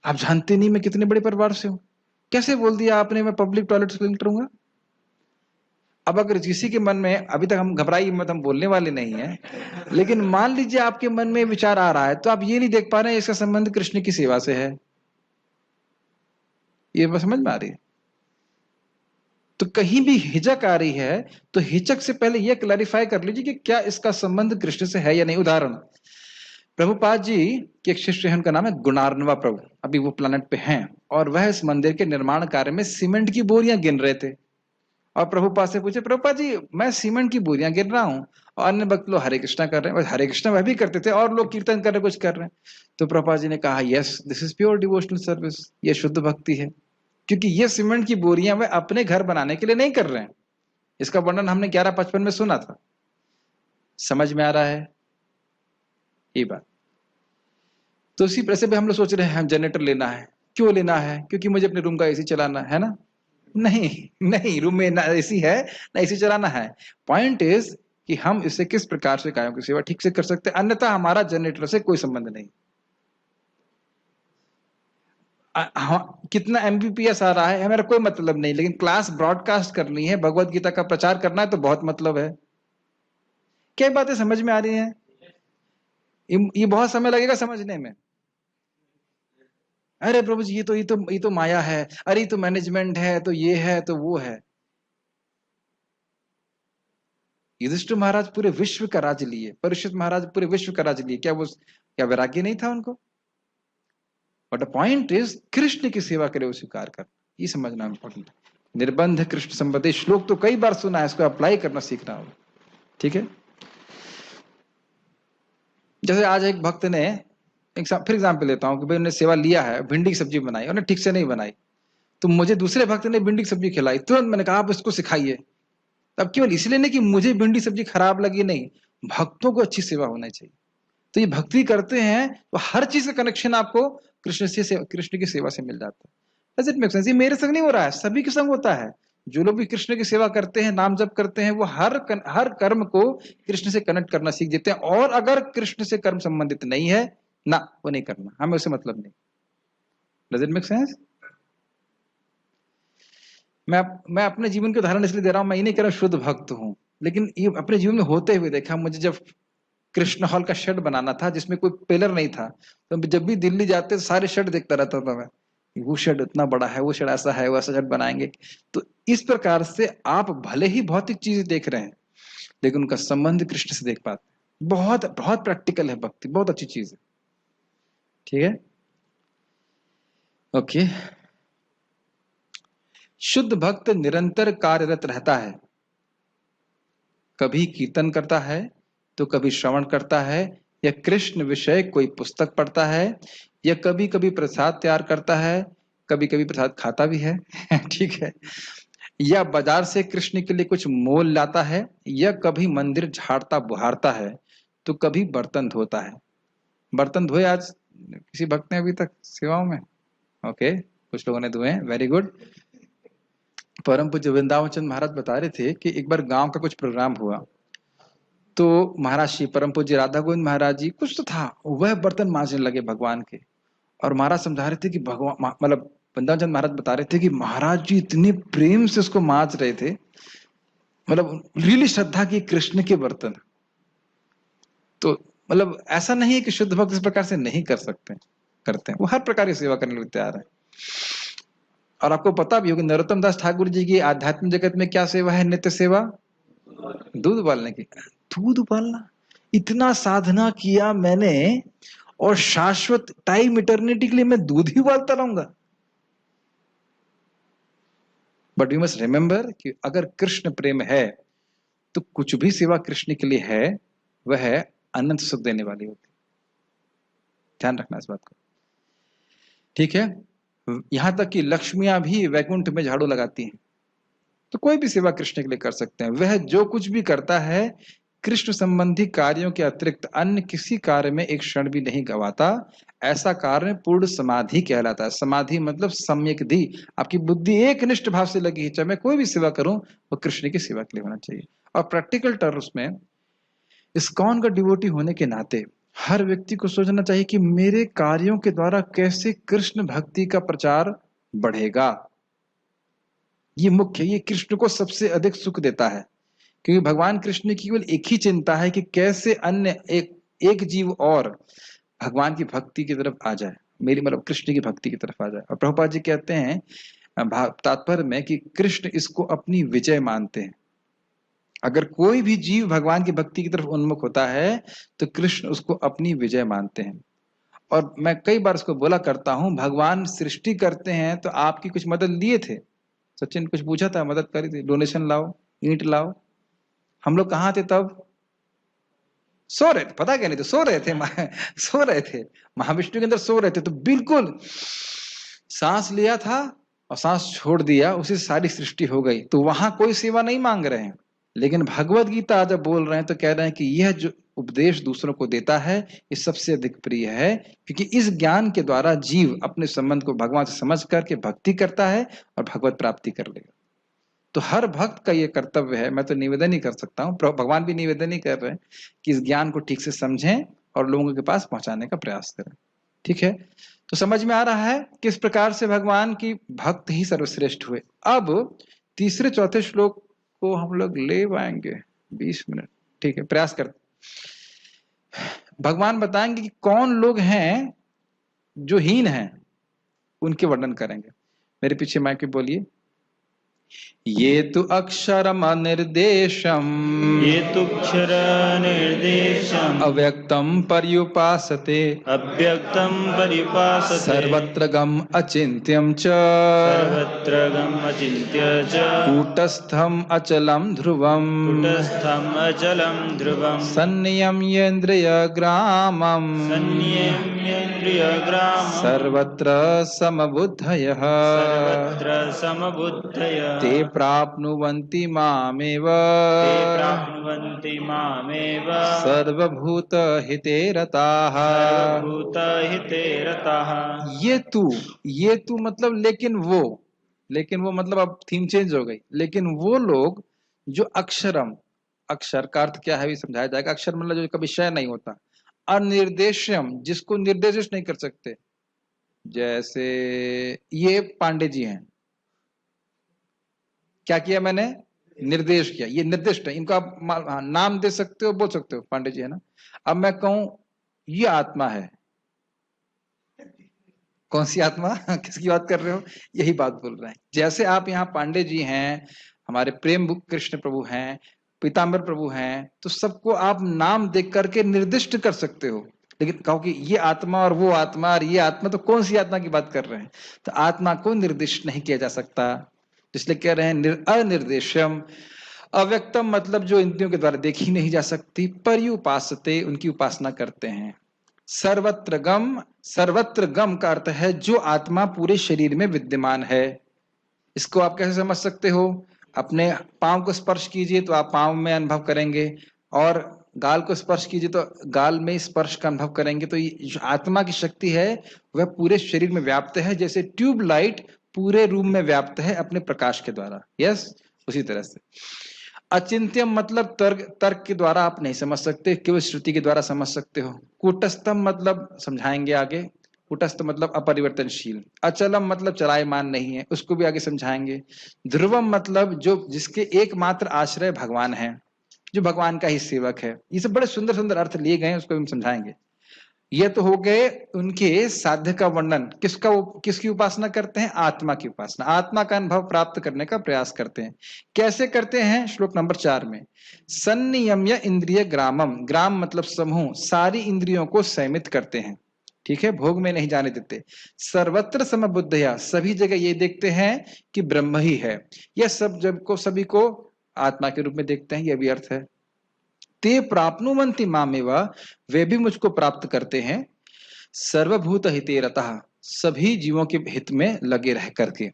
आप जानते नहीं मैं कितने बड़े परिवार से हूं, कैसे बोल दिया आपने मैं पब्लिक टॉयलेट क्लीन करूंगा? अब अगर किसी के मन में, अभी तक हम घबराइए मत, हम बोलने वाले नहीं है, लेकिन मान लीजिए आपके मन में विचार आ रहा है, तो आप ये नहीं देख पा रहे हैं इसका संबंध कृष्ण की सेवा से है। ये बस समझ में आ रही है? तो कहीं भी हिचक आ रही है तो हिचक से पहले यह क्लैरिफाई कर लीजिए कि क्या इसका संबंध कृष्ण से है या नहीं। उदाहरण, प्रभुपाद जी के एक शिष्य हैं, उनका नाम है गुणार्णवा प्रभु, अभी वो प्लेनेट पे हैं, और वह इस मंदिर के निर्माण कार्य में सीमेंट की बोरियां गिन रहे थे। और प्रभुपाद से पूछे, प्रभुपाद जी मैं सीमेंट की बोरियां गिन रहा हूँ और अन्य भक्त लोग हरे कृष्णा कर रहे हैं। हरे कृष्णा वह भी करते थे और लोग कीर्तन कर रहे, कुछ कर रहे हैं। तो प्रभुपाद जी ने कहा, yes this is pure devotional service, ये शुद्ध भक्ति है, क्योंकि ये सीमेंट की बोरियां वह अपने घर बनाने के लिए नहीं कर रहे हैं। इसका वर्णन हमने 11:55 में सुना था। समझ में आ रहा है ये बात? तो इसी तरह से भी हम लोग सोच रहे हैं हम जनरेटर लेना है। क्यों लेना है? क्योंकि मुझे अपने रूम का एसी चलाना है ना? नहीं नहीं, रूम में ना एसी है ना एसी चलाना है। पॉइंट इज कि हम इसे किस प्रकार से गायों की सेवा ठीक से कर सकते हैं, अन्यथा हमारा जनरेटर से कोई संबंध नहीं। कितना एमबीपीएस आ रहा है हमारा कोई मतलब नहीं, लेकिन क्लास ब्रॉडकास्ट करनी है, भगवत गीता का प्रचार करना है तो बहुत मतलब है। क्या बातें समझ में आ रही हैं? ये बहुत समय लगेगा समझने में। अरे प्रभु जी ये तो माया है, अरे ये तो मैनेजमेंट है, तो ये है तो वो है। युधिष्ठिर महाराज पूरे विश्व का राज लिए, परीक्षित महाराज पूरे विश्व का राज लिए, क्या वैराग्य नहीं था उनको? But the point is Krishna की सेवा करे वो स्वीकार कर, ये समझना इंपॉर्टेंट है। निर्बंध कृष्ण संबंधी श्लोक तो कई बार सुना है, इसको अप्लाई करना सीखना होगा। ठीक है, जैसे आज एक भक्त ने फिर एग्जाम्पल लेता हूँ कि भाई उन्होंने सेवा लिया है, भिंडी की सब्जी बनाई, उन्होंने ठीक से नहीं बनाई, तो मुझे दूसरे भक्त ने भिंडी की सब्जी खिलाई, तुरंत मैंने कहा आप इसको सिखाइए। अब केवल इसलिए नहीं कि मुझे भिंडी सब्जी खराब लगी, नहीं, भक्तों को अच्छी सेवा होना चाहिए। तो ये भक्ति करते हैं तो हर चीज का कनेक्शन आपको कृष्ण की सेवा से मिल जाता है। Does it make sense? ये मेरे संग नहीं हो रहा है, सभी के संग होता है। जो लोग भी कृष्ण की सेवा करते हैं, नाम जप करते हैं, वो हर कर्म को कृष्ण से कनेक्ट करना सीख देते हैं। और अगर कृष्ण से कर्म संबंधित नहीं है ना, वो नहीं करना, हमें उससे मतलब नहीं। Does it make sense? मैं अपने जीवन के उदाहरण इसलिए दे रहा हूं, मैं ये नहीं कह रहा शुद्ध भक्त हूं, लेकिन ये अपने जीवन में होते हुए देखा। मुझे जब कृष्ण हॉल का शेड बनाना था जिसमें कोई पिलर नहीं था, तो जब भी दिल्ली जाते तो सारे शेड देखता रहता था मैं, वो शेड इतना बड़ा है, वो शेड ऐसा है, वैसा शेड बनाएंगे। तो इस प्रकार से आप भले ही भौतिक चीजें देख रहे हैं, लेकिन उनका संबंध कृष्ण से देख पाते हैं। बहुत बहुत प्रैक्टिकल है भक्ति, बहुत अच्छी चीज है। ठीक है, ओके। शुद्ध भक्त निरंतर कार्यरत रहता है, कभी कीर्तन करता है तो कभी श्रवण करता है, या कृष्ण विषय कोई पुस्तक पढ़ता है, या कभी कभी प्रसाद तैयार करता है, कभी कभी प्रसाद खाता भी है ठीक है, या बाजार से कृष्ण के लिए कुछ मोल लाता है, या कभी मंदिर झाड़ता बुहारता है, तो कभी बर्तन धोता है। बर्तन धोए आज किसी भक्त ने अभी तक सेवाओं में? ओके, कुछ लोगों ने धोए, वेरी गुड। परम पूज्य वृंदावन चंद महाराज बता रहे थे कि एक बार गांव का कुछ प्रोग्राम हुआ, तो महाराज श्री परम पूज्य राधा गोविंद महाराज जी कुछ तो था, वह बर्तन मांजने लगे भगवान के। और महाराज समझा रहे थे कि भगवान मतलब वृंदावन चंद महाराज बता रहे थे कि महाराज जी इतने प्रेम से उसको मांज रहे थे, मतलब रियली श्रद्धा की कृष्ण के बर्तन। तो मतलब ऐसा नहीं है कि शुद्ध भक्त इस प्रकार से नहीं कर सकते, करते हैं, वो हर प्रकार की सेवा करने के लिए तैयार है। और आपको पता भी होगा नरोत्तम दास ठाकुर जी की आध्यात्मिक जगत में क्या सेवा है? नित्य सेवा, दूध उबालने की। दूध उबालना, इतना साधना किया मैंने और शाश्वत टाइम इटर्निटी के लिए मैं दूध ही उबालता रहूंगा? बट यू मस्ट रिमेंबर कि अगर कृष्ण प्रेम है तो कुछ भी सेवा कृष्ण के लिए है वह अनंत सुख देने वाली होती। ध्यान रखना इस बात को, ठीक है? यहां तक कि लक्ष्मियां भी वैकुंठ में झाड़ू लगाती हैं। तो कोई भी सेवा कृष्ण के लिए कर सकते हैं। वह जो कुछ भी करता है कृष्ण संबंधी कार्यों के अतिरिक्त अन्य किसी कार्य में एक क्षण भी नहीं गवाता। ऐसा कार्य पूर्ण समाधि कहलाता है। समाधि मतलब सम्यक धी, आपकी बुद्धि एक निष्ठ भाव से लगी है, चाहे मैं कोई भी सेवा करूं वो कृष्ण की सेवा के लिए होना चाहिए। और प्रैक्टिकल टर्म्स में इस्कॉन का डिवोटी होने के नाते हर व्यक्ति को सोचना चाहिए कि मेरे कार्यों के द्वारा कैसे कृष्ण भक्ति का प्रचार बढ़ेगा। ये मुख्य, ये कृष्ण को सबसे अधिक सुख देता है, क्योंकि भगवान कृष्ण की केवल एक ही चिंता है कि कैसे अन्य एक जीव और भगवान की भक्ति की तरफ आ जाए, मेरी मतलब कृष्ण की भक्ति की तरफ आ जाए। और प्रभुपाद जी कहते हैं तात्पर्य में कि कृष्ण इसको अपनी विजय मानते हैं। अगर कोई भी जीव भगवान की भक्ति की तरफ उन्मुख होता है तो कृष्ण उसको अपनी विजय मानते हैं। और मैं कई बार उसको बोला करता हूं, भगवान सृष्टि करते हैं तो आपकी कुछ मदद लिए थे। सचिन कुछ पूछा था, मदद करी थी, डोनेशन लाओ, ईंट लाओ। हम लोग कहाँ थे तब? सो रहे थे, पता क्या नहीं थे, सो रहे थे सो रहे थे, महाविष्णु के अंदर सो रहे थे। तो बिल्कुल सांस लिया था और सांस छोड़ दिया, उसी से सारी सृष्टि हो गई। तो वहां कोई सेवा नहीं मांग रहे हैं। लेकिन भगवत गीता जब बोल रहे हैं तो कह रहे हैं कि यह जो उपदेश दूसरों को देता है ये सबसे अधिक प्रिय है, क्योंकि इस ज्ञान के द्वारा जीव अपने संबंध को भगवान से समझ करके भक्ति करता है और भगवत प्राप्ति कर लेगा। तो हर भक्त का ये कर्तव्य है, मैं तो निवेदन ही कर सकता हूँ, भगवान भी निवेदन ही कर रहे हैं कि इस ज्ञान को ठीक से समझें और लोगों के पास पहुंचाने का प्रयास करें। ठीक है, तो समझ में आ रहा है किस प्रकार से भगवान की भक्त ही सर्वश्रेष्ठ हुए। अब तीसरे चौथे श्लोक को हम लोग ले पाएंगे 20 मिनट। ठीक है, प्रयास करते। भगवान बताएंगे कि कौन लोग हैं जो हीन हैं, उनके वर्णन करेंगे। मेरे पीछे माइक पे बोलिए। ये तु अक्षरम अनिर्देशम, ये तुक्षर निर्देशम, अव्यक्तम पर्युपासते, अव्यक्तम परिपासते, सर्वत्र गम अचिन्त्यम च, सर्वत्र गम अचिन्त्य च, कूटस्थम अचलम ध्रुवम, कूटस्थम अचलम ध्रुवम, संयम्येन्द्रिय ग्रामम, संयम्येन्द्रिय ग्रामम, सर्वत्र समबुद्धयः, सर्वत्र समबुद्धयः, ते प्राप्नुवन्ति मामेव, ते प्राप्नुवन्ति मामेव, सर्वभूतहिते रताः। सर्वभूतहिते रताः। ये तू मतलब लेकिन वो मतलब अब थीम चेंज हो गई। लेकिन वो लोग जो अक्षरम, अक्षर का अर्थ क्या है भी समझाया जाएगा। अक्षर मतलब जो कभी क्षय नहीं होता। अनिर्देश्यम, जिसको निर्देशित नहीं कर सकते। जैसे ये पांडे जी हैं, क्या किया मैंने? निर्देश किया। ये निर्दिष्ट है, इनको आप नाम दे सकते हो, बोल सकते हो, पांडे जी है ना। अब मैं कहूं ये आत्मा है, कौन सी आत्मा किसकी बात कर रहे हो? यही बात बोल रहे हैं। जैसे आप यहाँ पांडे जी हैं, हमारे प्रेम कृष्ण प्रभु हैं, पीताम्बर प्रभु हैं, तो सबको आप नाम देख करके निर्दिष्ट कर सकते हो। लेकिन कहो कि ये आत्मा और वो आत्मा और ये आत्मा, तो कौन सी आत्मा की बात कर रहे हैं? तो आत्मा को निर्दिष्ट नहीं किया जा सकता, इसलिए कह रहे हैं अनिर्देश्यम। अव्यक्तम मतलब जो इंद्रियों के द्वारा देखी नहीं जा सकती। पर्युपासते, उनकी उपासना करते हैं। सर्वत्र गम का अर्थ है जो आत्मा पूरे शरीर में विद्यमान है। इसको आप कैसे समझ सकते हो? अपने पांव को स्पर्श कीजिए तो आप पांव में अनुभव करेंगे, और गाल को स्पर्श कीजिए तो गाल में स्पर्श का अनुभव करेंगे। तो ये जो आत्मा की शक्ति है वह पूरे शरीर में व्याप्त है, जैसे ट्यूब लाइट पूरे रूम में व्याप्त है अपने प्रकाश के द्वारा। यस, उसी तरह से। अचिंत्यम मतलब तर्क के द्वारा आप नहीं समझ सकते, केवल श्रुति के द्वारा समझ सकते हो। कूटस्थम मतलब समझाएंगे आगे। कूटस्थ मतलब अपरिवर्तनशील। अचलम मतलब चलायमान नहीं है, उसको भी आगे समझाएंगे। ध्रुवम मतलब जो जिसके एकमात्र आश्रय भगवान है, जो भगवान का ही सेवक है। ये सब बड़े सुंदर सुंदर अर्थ लिए गए हैं, उसको हम समझाएंगे। ये तो हो गए उनके साध्य का वर्णन। किसकी उपासना करते हैं? आत्मा की उपासना। आत्मा का अनुभव प्राप्त करने का प्रयास करते हैं। कैसे करते हैं? श्लोक नंबर 4 में संनियम्य इंद्रिय ग्रामम, ग्राम मतलब समूह, सारी इंद्रियों को संयमित करते हैं। ठीक है, भोग में नहीं जाने देते। सर्वत्र समबुद्धया, सभी जगह ये देखते हैं कि ब्रह्म ही है। यह सब जब को सभी को आत्मा के रूप में देखते हैं, यह भी अर्थ है। ते प्राप्नुवन्ति मामेवा, वे भी मुझको प्राप्त करते हैं। सर्वभूत हिते रतः, सभी जीवों के हित में लगे रह करके।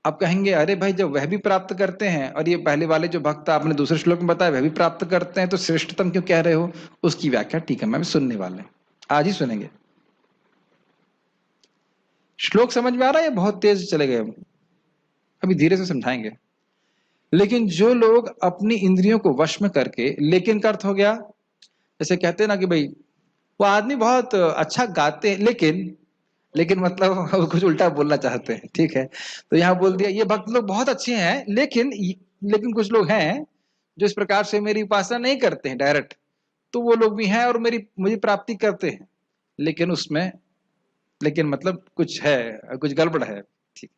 अब कहेंगे अरे भाई, जब वह भी प्राप्त करते हैं और ये पहले वाले जो भक्त आपने दूसरे श्लोक में बताया वह भी प्राप्त करते हैं, तो श्रेष्ठतम क्यों कह रहे हो? उसकी व्याख्या ठीक है मैं सुनने वाले, आज ही सुनेंगे। श्लोक समझ में आ रहा है? बहुत तेज चले गए, अभी धीरे से समझाएंगे। लेकिन जो लोग अपनी इंद्रियों को वश में करके, लेकिन का अर्थ हो गया, जैसे कहते हैं ना कि भाई वो आदमी बहुत अच्छा गाते हैं, लेकिन मतलब कुछ उल्टा बोलना चाहते हैं। ठीक है, तो यहाँ बोल दिया ये भक्त लोग बहुत अच्छे हैं, लेकिन कुछ लोग हैं जो इस प्रकार से मेरी उपासना नहीं करते हैं डायरेक्ट, तो वो लोग भी हैं और मुझे प्राप्ति करते हैं, लेकिन मतलब कुछ है, कुछ गड़बड़ है। ठीक,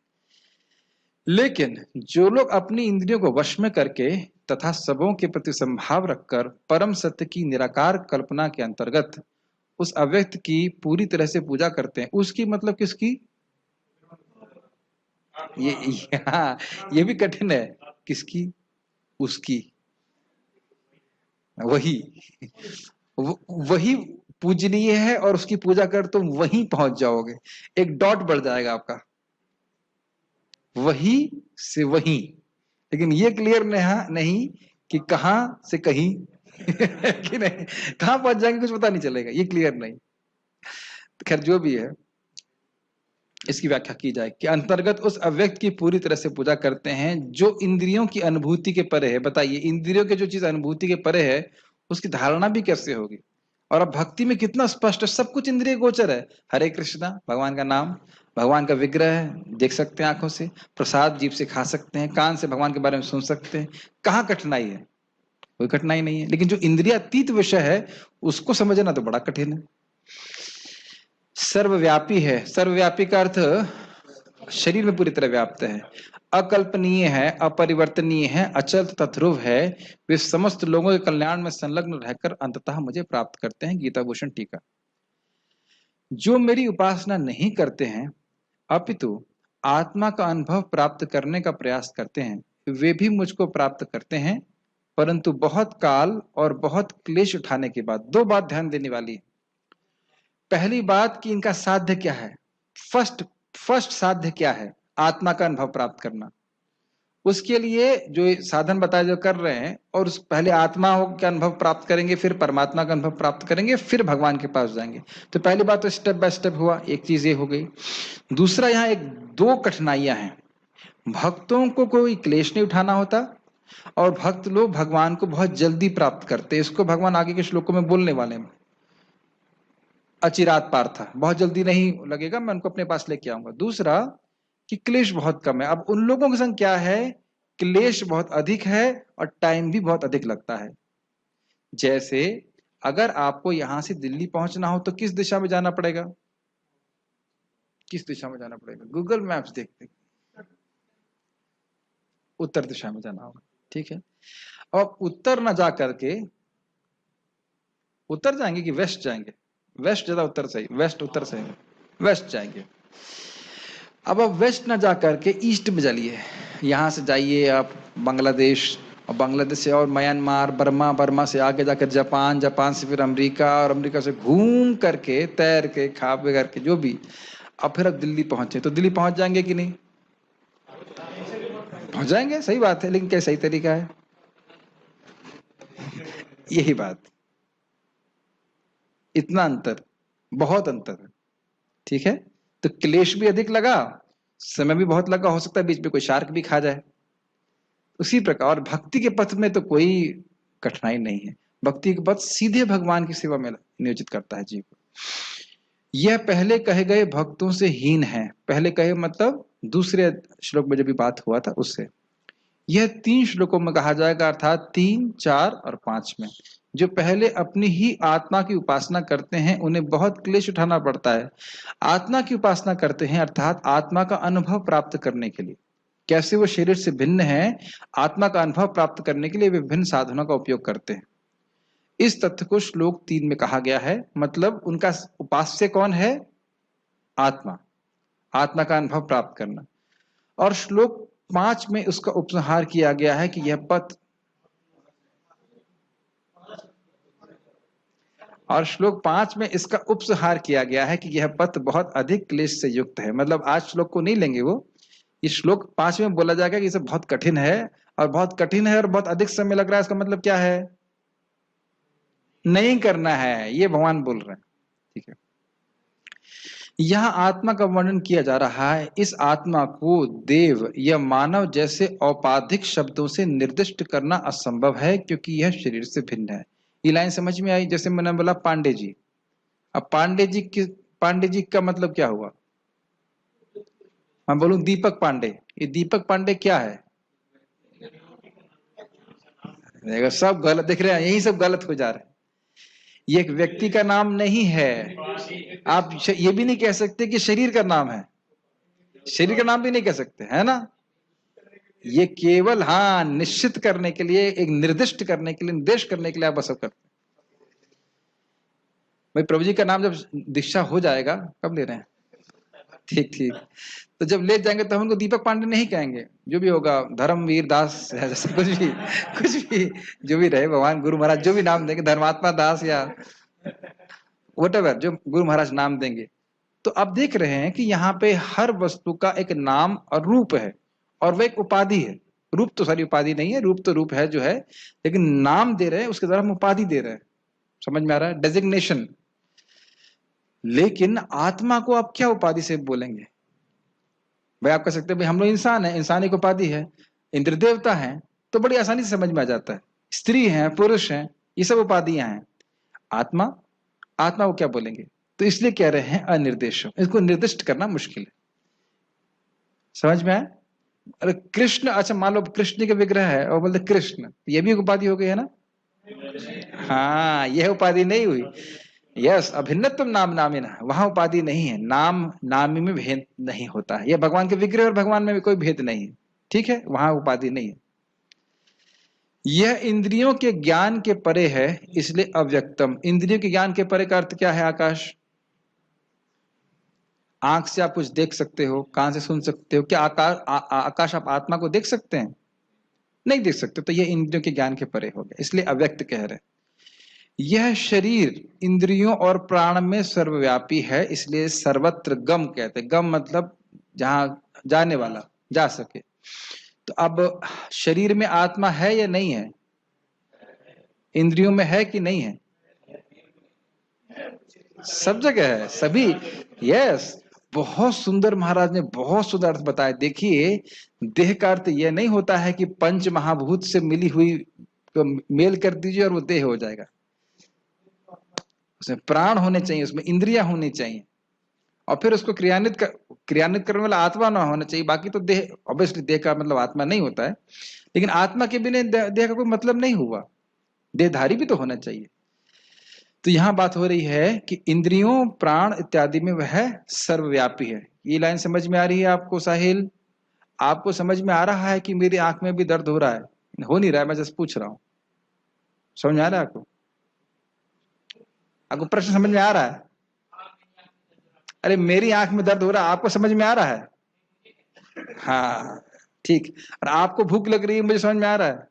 लेकिन जो लोग अपनी इंद्रियों को वश में करके तथा सबों के प्रति संभाव रखकर परम सत्य की निराकार कल्पना के अंतर्गत उस अव्यक्त की पूरी तरह से पूजा करते हैं, उसकी मतलब किसकी? ये हाँ, ये भी कठिन है। किसकी? उसकी। वही वही पूजनीय है और उसकी पूजा कर तुम वहीं पहुंच जाओगे। एक डॉट बढ़ जाएगा आपका, वही से वहीं। लेकिन ये क्लियर नहीं कि कहां से कहीं कि नहीं, कहां पहुंच जाएंगे कुछ पता नहीं चलेगा, ये क्लियर नहीं। तो खैर जो भी है, इसकी व्याख्या की जाए कि अंतर्गत उस अव्यक्त की पूरी तरह से पूजा करते हैं जो इंद्रियों की अनुभूति के परे है। बताइए, इंद्रियों के जो चीज अनुभूति के परे है उसकी धारणा भी कैसे होगी? और अब भक्ति में कितना स्पष्ट है, सब कुछ इंद्रिय गोचर है। हरे कृष्णा, भगवान का नाम, भगवान का विग्रह है, देख सकते हैं आंखों से, प्रसाद जीभ से खा सकते हैं, कान से भगवान के बारे में सुन सकते हैं। कहाँ कठिनाई है? कोई कठिनाई नहीं है। लेकिन जो इंद्रियातीत विषय है उसको समझना तो बड़ा कठिन है। सर्वव्यापी है। सर्वव्यापी का अर्थ शरीर में पूरी तरह व्याप्त है, अकल्पनीय है, अपरिवर्तनीय है, अचल तथा ध्रुव है। वे समस्त लोगों के कल्याण में संलग्न रहकर अंततः मुझे प्राप्त करते हैं। गीता भूषण टीका। जो मेरी उपासना नहीं करते हैं अपितु आत्मा का अनुभव प्राप्त करने का प्रयास करते हैं, वे भी मुझको प्राप्त करते हैं, परंतु बहुत काल और बहुत क्लेश उठाने के बाद। दो बात ध्यान देने वाली है। पहली बात कि इनका साध्य क्या है, फर्स्ट साध्य क्या है? आत्मा का अनुभव प्राप्त करना। उसके लिए जो साधन बताए जो कर रहे हैं, और उस पहले आत्मा का अनुभव प्राप्त करेंगे, फिर परमात्मा का अनुभव प्राप्त करेंगे, फिर भगवान के पास जाएंगे। तो पहली बात तो स्टेप बाय स्टेप हुआ, एक चीज ये हो गई। दूसरा, यहाँ एक दो कठिनाइयां हैं। भक्तों को कोई क्लेश नहीं उठाना होता, और भक्त लोग भगवान को बहुत जल्दी प्राप्त करते। इसको भगवान आगे के श्लोकों में बोलने वाले हैं। अचिरात पार्था, बहुत जल्दी नहीं लगेगा, मैं उनको अपने पास लेके आऊंगा। दूसरा कि क्लेश बहुत कम है। अब उन लोगों के संग क्या है, क्लेश बहुत अधिक है और टाइम भी बहुत अधिक लगता है। जैसे अगर आपको यहां से दिल्ली पहुंचना हो तो किस दिशा में जाना पड़ेगा? किस दिशा में जाना पड़ेगा? गूगल मैप्स देखते, उत्तर दिशा में जाना होगा, ठीक है। और उत्तर ना जा करके, उत्तर जाएंगे कि वेस्ट जाएंगे? वेस्ट ज्यादा उत्तर सही, वेस्ट उत्तर सही, वेस्ट जाएंगे। अब आप वेस्ट ना जा करके ईस्ट में चलिए। यहां से जाइए आप बांग्लादेश, और बांग्लादेश से और म्यांमार, बर्मा, बर्मा से आगे जाकर जापान, जापान से फिर अमेरिका, और अमेरिका से घूम करके, तैर के, खा पी करके, जो भी, अब फिर अब दिल्ली पहुंचे। तो दिल्ली पहुंच जाएंगे कि नहीं? पहुंच जाएंगे, सही बात है। लेकिन क्या सही तरीका है? यही बात, इतना अंतर, बहुत अंतर है, ठीक है। तो क्लेश भी अधिक लगा, समय भी बहुत लगा, हो सकता है बीच में कोई शार्क भी खा जाए। उसी प्रकार भक्ति के पथ में तो कोई कठिनाई नहीं है। भक्ति के पथ सीधे भगवान की सेवा में नियोजित करता है जीव को। यह पहले कहे गए भक्तों से हीन है। पहले कहे मतलब दूसरे श्लोक में जब भी बात हुआ था उससे। यह 3 श्लोकों में कहा जाएगा, अर्थात 3, 4 और 5 में। जो पहले अपनी ही आत्मा की उपासना करते हैं उन्हें बहुत क्लेश उठाना पड़ता है। आत्मा की उपासना करते हैं अर्थात आत्मा का अनुभव प्राप्त करने के लिए। कैसे वो शरीर से भिन्न है, आत्मा का अनुभव प्राप्त करने के लिए विभिन्न साधनों का उपयोग करते हैं। इस तथ्य को श्लोक 3 में कहा गया है। मतलब उनका उपास्य कौन है? आत्मा, आत्मा का अनुभव प्राप्त करना। और श्लोक 5 में उसका उपसंहार किया गया है कि यह पथ, और श्लोक 5 में इसका उपसंहार किया गया है कि यह पथ बहुत अधिक क्लेश से युक्त है। मतलब आज श्लोक को नहीं लेंगे वो, इस श्लोक 5 में बोला जाएगा कि इसे बहुत कठिन है, और बहुत कठिन है और बहुत अधिक समय लग रहा है। इसका मतलब क्या है? नहीं करना है, ये भगवान बोल रहे हैं, ठीक है। यहाँ आत्मा का वर्णन किया जा रहा है। इस आत्मा को देव या मानव जैसे औपाधिक शब्दों से निर्दिष्ट करना असंभव है, क्योंकि यह शरीर से भिन्न है। ये लाइन समझ में आई? जैसे मैंने बोला पांडे जी, अब पांडे जी का मतलब क्या हुआ? मैं बोलूं दीपक पांडे, ये दीपक पांडे क्या है? देखो सब गलत दिख रहे हैं, यही सब गलत हो जा रहे हैं। ये एक व्यक्ति का नाम नहीं है। आप ये भी नहीं कह सकते कि शरीर का नाम है, शरीर का नाम भी नहीं कह सकते, है ना। ये केवल हाँ निश्चित करने के लिए, एक निर्दिष्ट करने के लिए, निर्देश करने के लिए आप बस करते हैं। भाई प्रभु जी का नाम जब दीक्षा हो जाएगा, कब ले रहे हैं? ठीक ठीक। तो जब ले जाएंगे तो हम उनको दीपक पांडे नहीं कहेंगे, जो भी होगा धर्मवीर दास या जैसे कुछ भी जो भी रहे, भगवान गुरु महाराज जो भी नाम देंगे, धर्मात्मा दास या वटेवर जो गुरु महाराज नाम देंगे। तो आप देख रहे हैं कि यहाँ पे हर वस्तु का एक नाम और रूप है, और वह एक उपाधि है। रूप तो सारी उपाधि नहीं है, रूप तो रूप है जो है, लेकिन नाम दे रहे हैं, उसके द्वारा हम उपाधि दे रहे हैं। समझ में आ रहा है? डेजिग्नेशन। लेकिन आत्मा को आप क्या उपाधि से बोलेंगे? भाई आप कह सकते हैं भाई हम लोग इंसान है, इंसान एक उपाधि है, इंद्र देवता है, तो बड़ी आसानी से समझ में आ जाता है। स्त्री है, पुरुष है, ये सब उपाधियां हैं। आत्मा, आत्मा को क्या बोलेंगे? तो इसलिए कह रहे हैं अनिर्देश, इसको निर्दिष्ट करना मुश्किल है। समझ में आया? अरे कृष्ण, अच्छा मान लो कृष्ण के विग्रह है और बोलते कृष्ण, ये भी एक उपाधि हो गई है ना? हाँ, यह उपाधि नहीं हुई। यस, अभिन्नत्व नाम नामिना, वहां उपाधि नहीं है, नाम नामी में भेद नहीं होता है। यह भगवान के विग्रह और भगवान में भी कोई भेद नहीं है, ठीक है, वहां उपाधि नहीं है। यह इंद्रियों के ज्ञान के परे है, इसलिए अव्यक्तम। इंद्रियों के ज्ञान के परे का अर्थ क्या है आकाश? आंख से आप कुछ देख सकते हो, कान से सुन सकते हो, क्या आकाश आप आत्मा को देख सकते हैं? नहीं देख सकते, तो यह इंद्रियों के ज्ञान के परे हो गया, इसलिए अव्यक्त कह रहे हैं। यह शरीर इंद्रियों और प्राण में सर्वव्यापी है, इसलिए सर्वत्र गम कहते हैं। गम मतलब जहां जाने वाला, जा सके। तो अब शरीर में आत्मा है या नहीं है? इंद्रियों में है कि नहीं है? सब जगह है, सभी। यस, बहुत सुंदर महाराज ने बहुत सुंदर अर्थ बताया। देखिए, देह का अर्थ यह नहीं होता है कि पंच महाभूत से मिली हुई को मेल कर दीजिए और वो देह हो जाएगा। उसमें प्राण होने चाहिए, उसमें इंद्रियां होनी चाहिए, और फिर उसको क्रियान्वित करने वाला आत्मा ना होना चाहिए। बाकी तो देह, ऑब्वियसली देह का मतलब आत्मा नहीं होता है, लेकिन आत्मा के बिना देह का कोई मतलब नहीं हुआ, देहधारी भी तो होना चाहिए। तो यहां बात हो रही है कि इंद्रियों, प्राण इत्यादि में वह सर्वव्यापी है। ये लाइन समझ में आ रही है आपको साहिल? आपको समझ में आ रहा है कि मेरी आंख में भी दर्द हो रहा है? हो नहीं रहा है, मैं जस्ट पूछ रहा हूं। समझ में आ रहा है आपको? आपको प्रश्न समझ में आ रहा है? अरे मेरी आंख में दर्द हो रहा है, आपको समझ में आ रहा है? हाँ ठीक। और आपको भूख लग रही है, मुझे समझ में आ रहा है?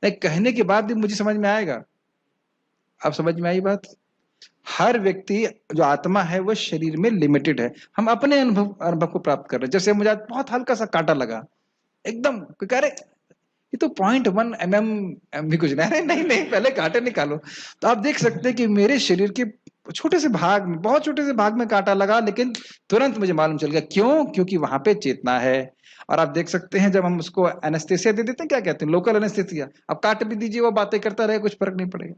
नहीं, कहने के बाद भी मुझे समझ में आएगा। अब समझ में आई बात? हर व्यक्ति जो आत्मा है वह शरीर में लिमिटेड है। हम अपने अनुभव को प्राप्त कर रहे हैं। जैसे मुझे आज बहुत हल्का सा कांटा लगा, एकदम, कोई कह रहे ये तो 0.1 mm भी कुछ नहीं। नहीं नहीं, पहले कांटे निकालो। तो आप देख सकते हैं कि मेरे शरीर के छोटे से भाग में, बहुत छोटे से भाग में कांटा लगा, लेकिन तुरंत मुझे मालूम चल गया। क्यों? क्योंकि वहां पे चेतना है। और आप देख सकते हैं जब हम उसको एनेस्थेसिया दे देते हैं, क्या कहते हैं, लोकल एनेस्थेसिया, अब काट भी दीजिए, वो बातें करता रहे, कुछ फर्क नहीं पड़ेगा।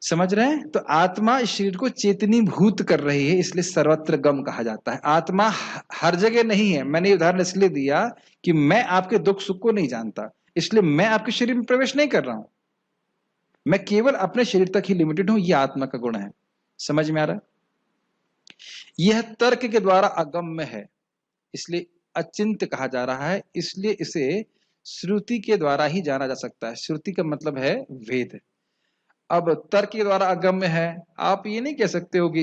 समझ रहे हैं? तो आत्मा इस शरीर को चेतनी भूत कर रही है, इसलिए सर्वत्र गम कहा जाता है। आत्मा हर जगह नहीं है। मैंने उदाहरण इसलिए दिया कि मैं आपके दुख सुख को नहीं जानता, इसलिए मैं आपके शरीर में प्रवेश नहीं कर रहा हूं। मैं केवल अपने शरीर तक ही लिमिटेड हूं। यह आत्मा का गुण है। समझ में आ रहा है? यह तर्क के द्वारा अगम्य है, इसलिए अचिंत्य कहा जा रहा है। इसलिए इसे श्रुति के द्वारा ही जाना जा सकता है। श्रुति का मतलब है वेद। अब तर्क के द्वारा अगम्य है, आप ये नहीं कह सकते हो कि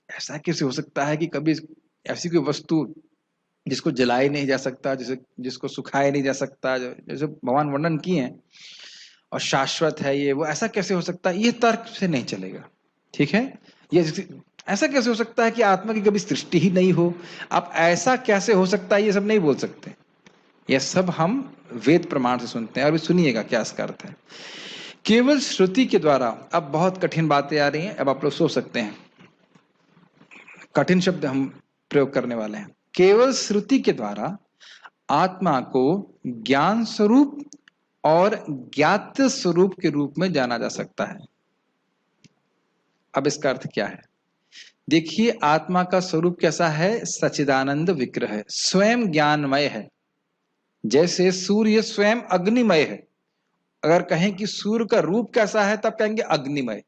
ऐसा कैसे हो सकता है कि कभी ऐसी कोई वस्तु जिसको जलाए नहीं जा सकता, जिसको सुखाए नहीं जा सकता, जैसे भगवान वर्णन किए हैं, और शाश्वत है ये, वो ऐसा कैसे हो सकता है? ये तर्क से नहीं चलेगा, ठीक है? ये ऐसा कैसे हो सकता है कि आत्मा की कभी सृष्टि ही नहीं हो? आप ऐसा कैसे हो सकता है, ये सब नहीं बोल सकते। यह सब हम वेद प्रमाण से सुनते हैं। और सुनिएगा क्या इसका अर्थ है। केवल श्रुति के द्वारा, अब बहुत कठिन बातें आ रही हैं, अब आप लोग सोच सकते हैं, कठिन शब्द हम प्रयोग करने वाले हैं। केवल श्रुति के द्वारा आत्मा को ज्ञान स्वरूप और ज्ञात स्वरूप के रूप में जाना जा सकता है। अब इसका अर्थ क्या है? देखिए, आत्मा का स्वरूप कैसा है? सच्चिदानंद विग्रह है, स्वयं ज्ञानमय है। जैसे सूर्य स्वयं अग्निमय है। अगर कहें कि सूर्य का रूप कैसा है, तब कहेंगे अग्निमय।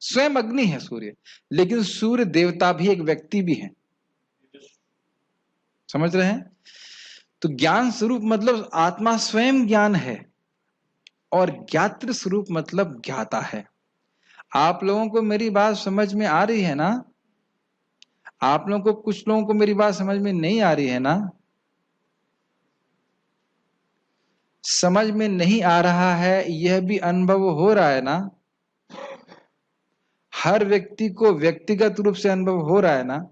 स्वयं अग्नि है सूर्य, लेकिन सूर्य देवता भी एक व्यक्ति भी है। समझ रहे हैं? तो ज्ञान स्वरूप मतलब आत्मा स्वयं ज्ञान है, और ज्ञात्र स्वरूप मतलब ज्ञाता है। आप लोगों को मेरी बात समझ में आ रही है ना? आप लोगों को, कुछ लोगों को मेरी बात समझ में नहीं आ रही है ना? समझ में नहीं आ रहा है, यह भी अनुभव हो रहा है ना? हर व्यक्ति को व्यक्तिगत रूप से अनुभव हो रहा है ना?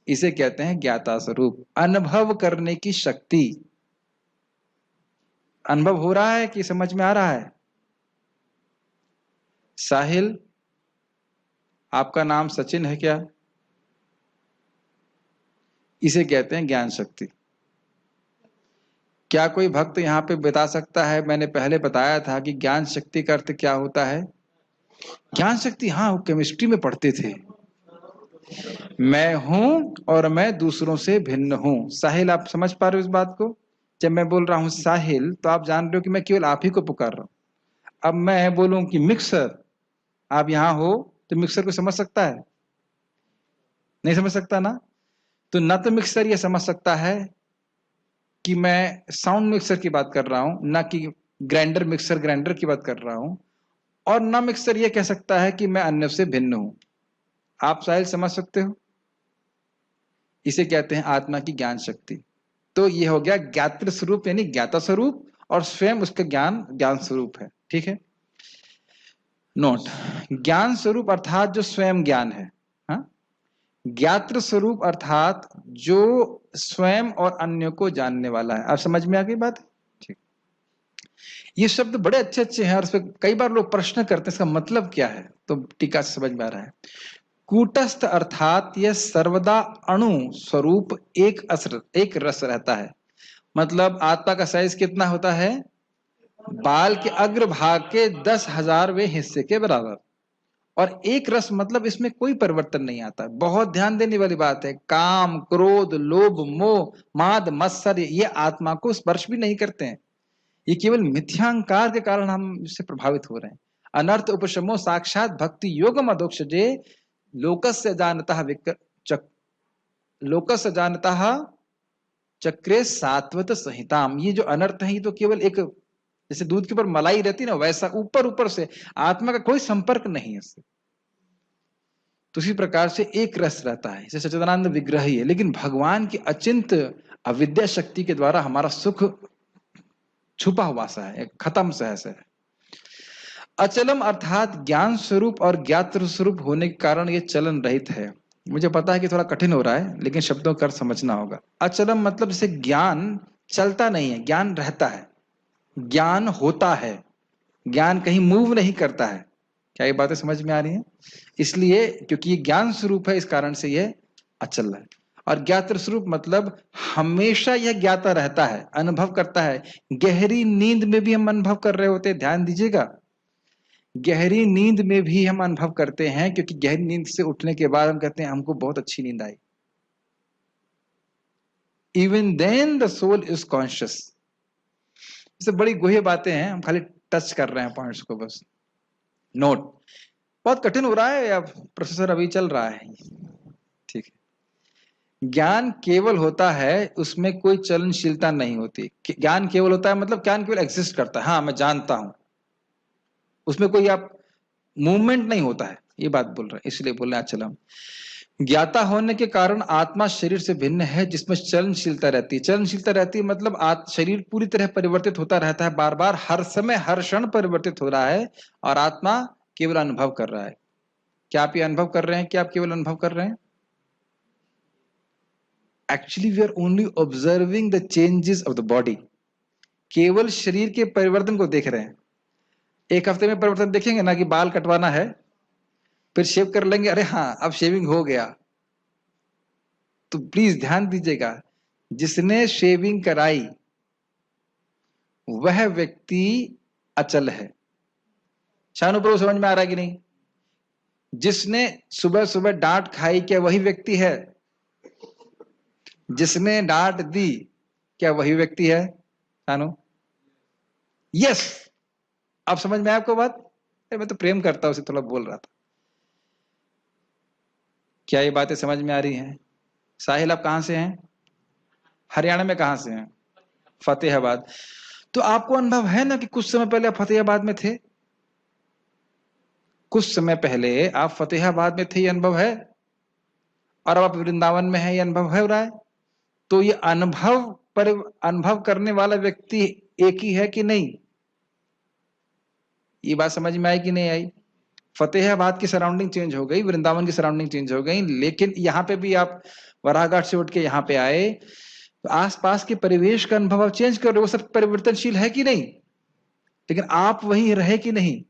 इसे कहते हैं ज्ञाता स्वरूप, अनुभव करने की शक्ति। अनुभव हो रहा है कि समझ में आ रहा है? साहिल, आपका नाम सचिन है क्या? इसे कहते हैं ज्ञान शक्ति। क्या कोई भक्त यहाँ पे बता सकता है? मैंने पहले बताया था कि ज्ञान शक्ति का अर्थ क्या होता है। ज्ञान शक्ति, हाँ, वो केमिस्ट्री में पढ़ते थे। मैं हूं और मैं दूसरों से भिन्न हूं। साहिल, आप समझ पा रहे हो इस बात को? जब मैं बोल रहा हूं साहिल, तो आप जान रहे हो कि मैं केवल आप ही को पुकार रहा हूं। अब मैं बोलूं कि मिक्सर, आप यहां हो, तो मिक्सर को समझ सकता है? नहीं समझ सकता ना? तो न तो मिक्सर ये समझ सकता है कि मैं साउंड मिक्सर की बात कर रहा हूं, ना कि ग्राइंडर मिक्सर ग्राइंडर की बात कर रहा हूं, और ना मिक्सर ये कह सकता है कि मैं अन्य से भिन्न हूं। आप साहिल समझ सकते हो? इसे कहते हैं आत्मा की ज्ञान शक्ति। तो ये हो गया ज्ञात्र स्वरूप यानी ज्ञाता स्वरूप, और स्वयं उसका ज्ञान ज्ञान स्वरूप है। ठीक है, नोट, ज्ञान स्वरूप अर्थात जो स्वयं ज्ञान है, हाँ? ज्ञात्र स्वरूप अर्थात जो स्वयं और अन्य को जानने वाला है। आप समझ में आ गई बात? ठीक। ये शब्द बड़े अच्छे अच्छे हैं, और इस पर कई बार लोग प्रश्न करते हैं इसका मतलब क्या है, तो टीका से समझ में आ रहा है। कूटस्थ अर्थात यह सर्वदा अणु स्वरूप एक रस रहता है। मतलब आत्मा का साइज कितना होता है? बाल के अग्रभाग के 10,000वें हिस्से के बराबर। और एक रस मतलब इसमें कोई परिवर्तन नहीं आता। बहुत ध्यान देने वाली बात है। काम, क्रोध, लोभ, मोह, माद, मत्सर ये आत्मा को स्पर्श भी नहीं करते हैं। ये केवल मिथ्यांकार के कारण हम इससे प्रभावित हो रहे हैं। अनर्थ उपशमो साक्षात भक्ति योगम अधोक्षजे लोकस्य जानतः लोकस्य जानतः चक्रे सात्वत संहिताम। ये जो अनर्थ है, ये तो केवल एक, जैसे दूध के ऊपर मलाई रहती है ना, वैसा ऊपर ऊपर से, आत्मा का कोई संपर्क नहीं है इससे। तो उसी प्रकार से एक रस रहता है, इसे सच्चिदानंद विग्रह ही है। लेकिन भगवान की अचिंत अविद्या शक्ति के द्वारा हमारा सुख छुपा हुआ सा है, खत्म सा है। अचलम अर्थात ज्ञान स्वरूप और ज्ञात्र स्वरूप होने के कारण ये चलन रहित है। मुझे पता है कि थोड़ा कठिन हो रहा है, लेकिन शब्दों का समझना होगा। अचलम मतलब जैसे ज्ञान चलता नहीं है, ज्ञान रहता है, ज्ञान होता है, ज्ञान कहीं मूव नहीं करता है। क्या ये बातें समझ में आ रही हैं? इसलिए क्योंकि ये ज्ञान स्वरूप है, इस कारण से ये अचल है। और ज्ञात्र स्वरूप मतलब हमेशा यह ज्ञाता रहता है, अनुभव करता है। गहरी नींद में भी हम अनुभव कर रहे होते हैं, ध्यान दीजिएगा। गहरी नींद में भी हम अनुभव करते हैं, क्योंकि गहरी नींद से उठने के बाद हम कहते हैं हमको बहुत अच्छी नींद आई। Even then the soul is conscious. इससे बड़ी गुह्य बातें हैं, हम खाली टच कर रहे हैं पॉइंट्स को बस। नोट, बहुत कठिन हो रहा है या प्रोसेसर अभी चल रहा है? ठीक है। ज्ञान केवल होता है, उसमें कोई चलनशीलता नहीं होती। ज्ञान केवल होता है मतलब ज्ञान केवल एग्जिस्ट करता है, हाँ मैं जानता हूं, उसमें कोई आप मूवमेंट नहीं होता है, ये बात बोल रहे हैं। इसलिए बोल रहे हैं अचलम। ज्ञाता होने के कारण आत्मा शरीर से भिन्न है, जिसमें चलनशीलता रहती है। चलनशीलता रहती है मतलब शरीर पूरी तरह परिवर्तित होता रहता है, बार बार, हर समय हर क्षण परिवर्तित हो रहा है, और आत्मा केवल अनुभव कर रहा है। क्या आप ये अनुभव कर रहे हैं कि आप केवल अनुभव कर रहे हैं? Actually we are only observing the changes of the body. केवल शरीर के परिवर्तन को देख रहे हैं। एक हफ्ते में परिवर्तन देखेंगे ना, कि बाल कटवाना है, फिर शेव कर लेंगे, अरे हाँ अब शेविंग हो गया। तो प्लीज ध्यान दीजिएगा, जिसने शेविंग कराई वह व्यक्ति अचल है। शानु प्रभु समझ में आ रहा है कि नहीं? जिसने सुबह सुबह डांट खाई, क्या वही व्यक्ति है? जिसने डांट दी, क्या वही व्यक्ति है? शानु, यस। आप समझ में आया आपको बात? मैं तो प्रेम करता हूं, उसे थोड़ा बोल रहा था। क्या ये बातें समझ में आ रही हैं? साहिल, आप कहां से हैं? हरियाणा में कहां से हैं? फतेहाबाद। तो आपको अनुभव है ना कि कुछ समय पहले आप फतेहाबाद में थे, कुछ समय पहले आप फतेहाबाद में थे, ये अनुभव है, और अब आप वृंदावन में है, ये अनुभव है हो रहा है। तो ये अनुभव पर अनुभव करने वाला व्यक्ति एक ही है कि नहीं? ये बात समझ में आई कि नहीं आई? फतेहाबाद की सराउंडिंग चेंज हो गई, वृंदावन की सराउंडिंग चेंज हो गई, लेकिन यहाँ पे भी आप वराहघाट से उठ के यहाँ पे आए तो आसपास के परिवेश का अनुभव आप चेंज कर रहे हो, वो सब परिवर्तनशील है कि नहीं? लेकिन आप वही रहे कि नहीं?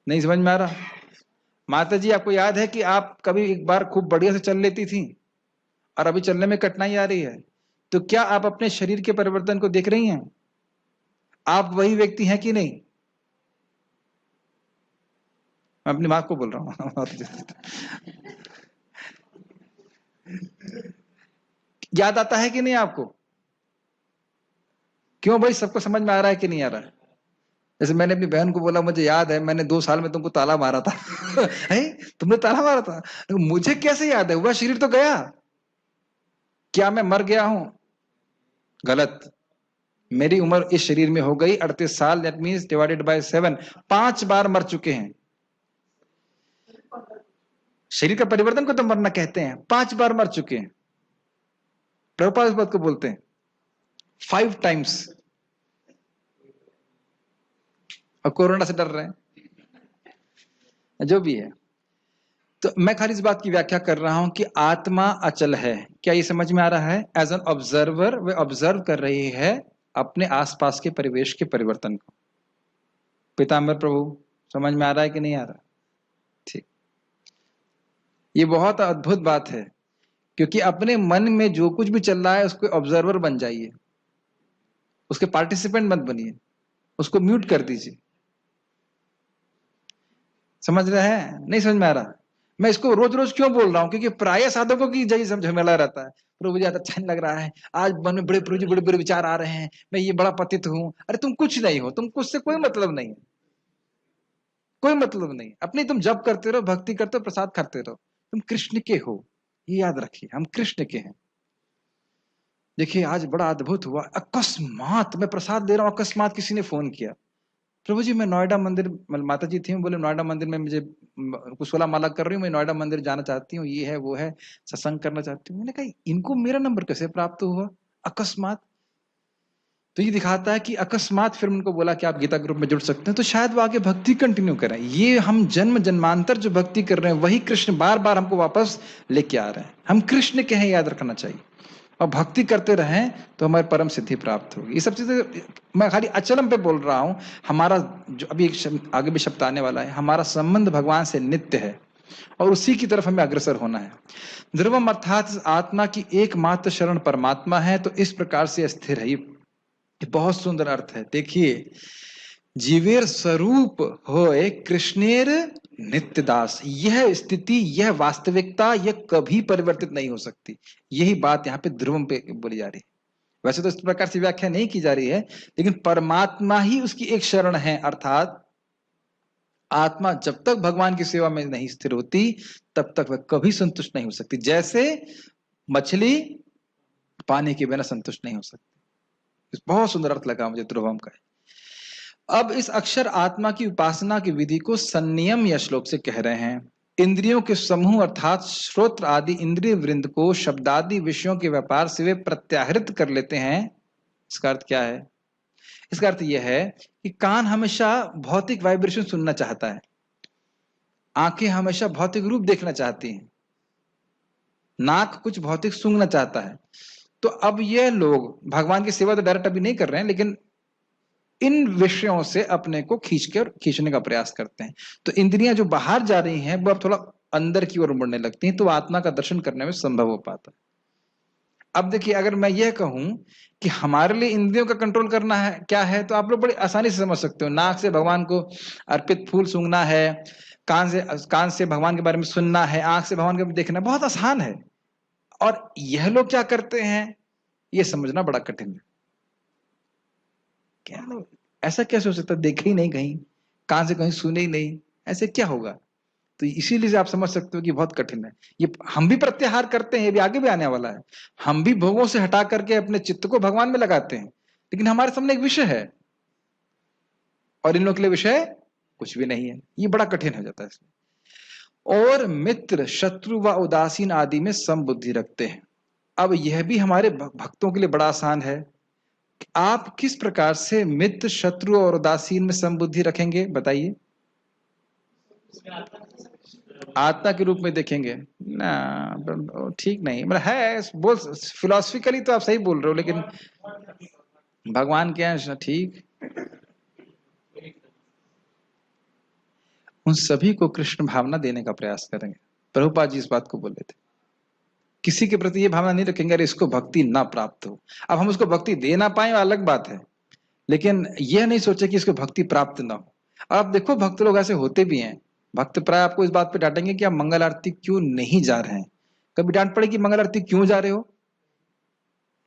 नहीं समझ में आ रहा? माता जी आपको याद है कि आप कभी एक बार खूब बढ़िया से चल लेती थी और अभी चलने में कठिनाई आ रही है, तो क्या आप अपने शरीर के परिवर्तन को देख रही हैं? आप वही व्यक्ति हैं कि नहीं? मैं अपनी मां को बोल रहा हूं। याद आता है कि नहीं आपको? क्यों भाई, सबको समझ में आ रहा है कि नहीं आ रहा है? जैसे मैंने अपनी बहन को बोला, मुझे याद है मैंने 2 साल में तुमको ताला मारा था। है? तुमने ताला मारा था? मुझे कैसे याद है, वह शरीर तो गया। क्या मैं मर गया हूं? गलत। मेरी उम्र इस शरीर में हो गई 38 साल, दैट मीन्स डिवाइडेड बाय 7, 5 बार मर चुके हैं। शरीर का परिवर्तन को तो मरना कहते हैं, 5 बार मर चुके हैं। प्रभुपाद इस बात को बोलते हैं 5 टाइम्स, और कोरोना से डर रहे हैं, जो भी है। तो मैं खाली इस बात की व्याख्या कर रहा हूं कि आत्मा अचल है। क्या ये समझ में आ रहा है? एज एन ऑब्जर्वर वे ऑब्जर्व कर रही है अपने आसपास के परिवेश के परिवर्तन को। पीताम्बर प्रभु समझ में आ रहा है कि नहीं आ रहा? ठीक, ये बहुत अद्भुत बात है, क्योंकि अपने मन में जो कुछ भी चल रहा है उसको ऑब्जर्वर बन जाइए, उसके पार्टिसिपेंट मत बनिए, उसको म्यूट कर दीजिए। समझ रहे हैं? नहीं समझ में आ रहा? मैं इसको रोज रोज क्यों बोल रहा हूं? क्योंकि प्राय साधकों की यही सब झमेला रहता है। प्रभु जी आज अच्छा नहीं लग रहा है, आज मन में बड़े प्रभु जी बड़े बड़े विचार आ रहे हैं, मैं ये बड़ा पतित हूं। अरे तुम कुछ नहीं हो, तुम कुछ से कोई मतलब नहीं है, कोई मतलब नहीं। अपनी तुम जप करते रहो, भक्ति करते हो, प्रसाद खाते रहो, तुम कृष्ण के हो, ये याद रखिए, हम कृष्ण के हैं। देखिए आज बड़ा अद्भुत हुआ, अकस्मात मैं प्रसाद दे रहा हूं, अकस्मात किसी ने फोन किया, प्रभु जी मैं नोएडा मंदिर, माता जी थी, बोले नोएडा मंदिर में मुझे कुछ 16 माला कर रही हूँ, मैं नोएडा मंदिर जाना चाहती हूँ, ये है वो है, सत्संग करना चाहती हूँ। मैंने कहा इनको मेरा नंबर कैसे प्राप्त हुआ अकस्मात? तो ये दिखाता है कि अकस्मात फिर उनको बोला कि आप गीता ग्रुप में जुड़ सकते हैं, तो शायद वो आगे भक्ति कंटिन्यू करें। ये हम जन्म जन्मांतर जो भक्ति कर रहे हैं वही कृष्ण बार बार हमको वापस लेके आ रहे हैं। हम कृष्ण के हैं, याद रखना चाहिए, और भक्ति करते रहें तो हमारे परम सिद्धि प्राप्त होगी। ये सब चीजें मैं खाली अचलम पे बोल रहा हूं। हमारा जो अभी आगे भी शब्द आने वाला है, हमारा संबंध भगवान से नित्य है और उसी की तरफ हमें अग्रसर होना है। ध्रुवम अर्थात आत्मा की एकमात्र शरण परमात्मा है, तो इस प्रकार से स्थिर है। ये बहुत सुंदर अर्थ है। देखिए, जीवेर स्वरूप होए कृष्णेर नित्य दास, यह स्थिति, यह वास्तविकता, यह कभी परिवर्तित नहीं हो सकती। यही बात यहाँ पे ध्रुवम पे बोली जा रही है। वैसे तो इस प्रकार से व्याख्या नहीं की जा रही है, लेकिन परमात्मा ही उसकी एक शरण है। अर्थात आत्मा जब तक भगवान की सेवा में नहीं स्थिर होती तब तक वह कभी संतुष्ट नहीं हो सकती। जैसे मछली पानी के बिना संतुष्ट नहीं हो सकती। बहुत सुंदर अर्थ लगा मुझे ध्रुवम का। अब इस अक्षर आत्मा की उपासना की विधि को संनियम या श्लोक से कह रहे हैं। इंद्रियों के समूह अर्थात श्रोत्र आदि इंद्रिय वृंद को शब्दादि विषयों के व्यापार से वे प्रत्याहृत कर लेते हैं। इसका अर्थ क्या है? इसका अर्थ यह है कि कान हमेशा भौतिक वाइब्रेशन सुनना चाहता है, आंखें हमेशा भौतिक रूप देखना चाहती हैं, नाक कुछ भौतिक सूंघना चाहता है। तो अब ये लोग भगवान की सेवा तो डायरेक्ट अभी नहीं कर रहे हैं, लेकिन इन विषयों से अपने को खींचने का प्रयास करते हैं। तो इंद्रियां जो बाहर जा रही हैं वो अब थोड़ा अंदर की ओर मुड़ने लगती हैं, तो आत्मा का दर्शन करने में संभव हो पाता है। अब देखिए, अगर मैं यह कहूं कि हमारे लिए इंद्रियों का कंट्रोल करना है क्या है, तो आप लोग बड़ी आसानी से समझ सकते हो। नाक से भगवान को अर्पित फूल सूंघना है, कान से भगवान के बारे में सुनना है, आंख से भगवान के बारे में देखना, बहुत आसान है। और यह लोग क्या करते हैं यह समझना बड़ा कठिन है। क्या लोग ऐसा कैसे हो सकता है? देखे ही नहीं कहीं, कान से कहीं सुने ही नहीं, ऐसे क्या होगा? तो इसीलिए आप समझ सकते हो कि बहुत कठिन है ये। हम भी प्रत्याहार करते हैं, ये भी आगे भी आने वाला है। हम भी भोगों से हटा करके अपने चित्त को भगवान में लगाते हैं, लेकिन हमारे सामने एक विषय है और इन लोगों के लिए विषय कुछ भी नहीं है। ये बड़ा कठिन हो जाता है इसमें। और मित्र, शत्रु व उदासीन आदि में समबुद्धि रखते हैं। अब यह भी हमारे भक्तों के लिए बड़ा आसान है। आप किस प्रकार से मित्र, शत्रु और उदासीन में समबुद्धि रखेंगे बताइए? आत्मा के रूप में देखेंगे ना, ठीक नहीं मतलब है। बोल फिलोसफिकली तो आप सही बोल रहे हो, लेकिन भगवान के अंश ठीक। उन सभी को कृष्ण भावना देने का प्रयास करेंगे। प्रभुपाद जी इस बात को बोल रहे थे, किसी के प्रति ये भावना नहीं रखेंगे अरे इसको भक्ति ना प्राप्त हो। अब हम उसको भक्ति दे ना पाए अलग बात है, लेकिन यह नहीं सोचे कि इसको भक्ति प्राप्त ना हो। अब आप देखो भक्त लोग ऐसे होते भी हैं, भक्त प्राय आपको इस बात पे डांटेंगे कि आप मंगल आरती क्यों नहीं जा रहे हैं। कभी डांट पड़े कि मंगल आरती क्यों जा रहे हो?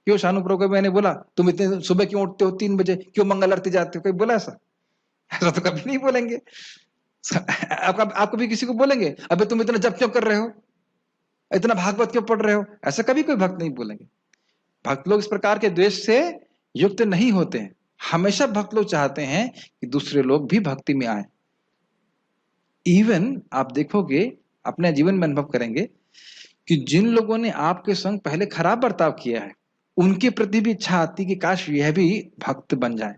क्यों शानू प्रभु को मैंने बोला तुम इतने सुबह क्यों उठते हो 3 बजे, क्यों मंगल आरती जाते हो? कभी बोला ऐसा? ऐसा तो कभी नहीं बोलेंगे। आपको भी किसी को बोलेंगे अबे तुम इतना जप क्यों कर रहे हो, इतना भागवत क्यों पढ़ रहे हो? ऐसा कभी कोई भक्त नहीं बोलेंगे। भक्त लोग इस प्रकार के द्वेष से युक्त नहीं होते हैं। हमेशा भक्त लोग चाहते हैं कि दूसरे लोग भी भक्ति में आए। इवन आप देखोगे, अपने जीवन में अनुभव करेंगे कि जिन लोगों ने आपके संग पहले खराब बर्ताव किया है उनके प्रति भी इच्छा आती कि काश यह भी भक्त बन जाए।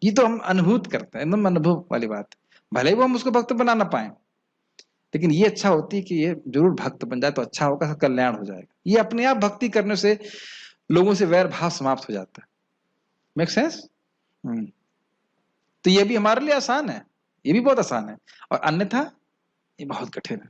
ये तो हम अनुभूत करते हैं, एकदम अनुभव वाली बात। भले वो हम उसको भक्त बना ना पाए, लेकिन ये अच्छा होती है कि ये जरूर भक्त बन जाए तो अच्छा होगा, कल्याण हो जाएगा। ये अपने आप भक्ति करने से लोगों से वैर भाव समाप्त हो जाता है। Make sense? तो ये भी हमारे लिए आसान है, ये भी बहुत आसान है, और अन्यथा ये बहुत कठिन है।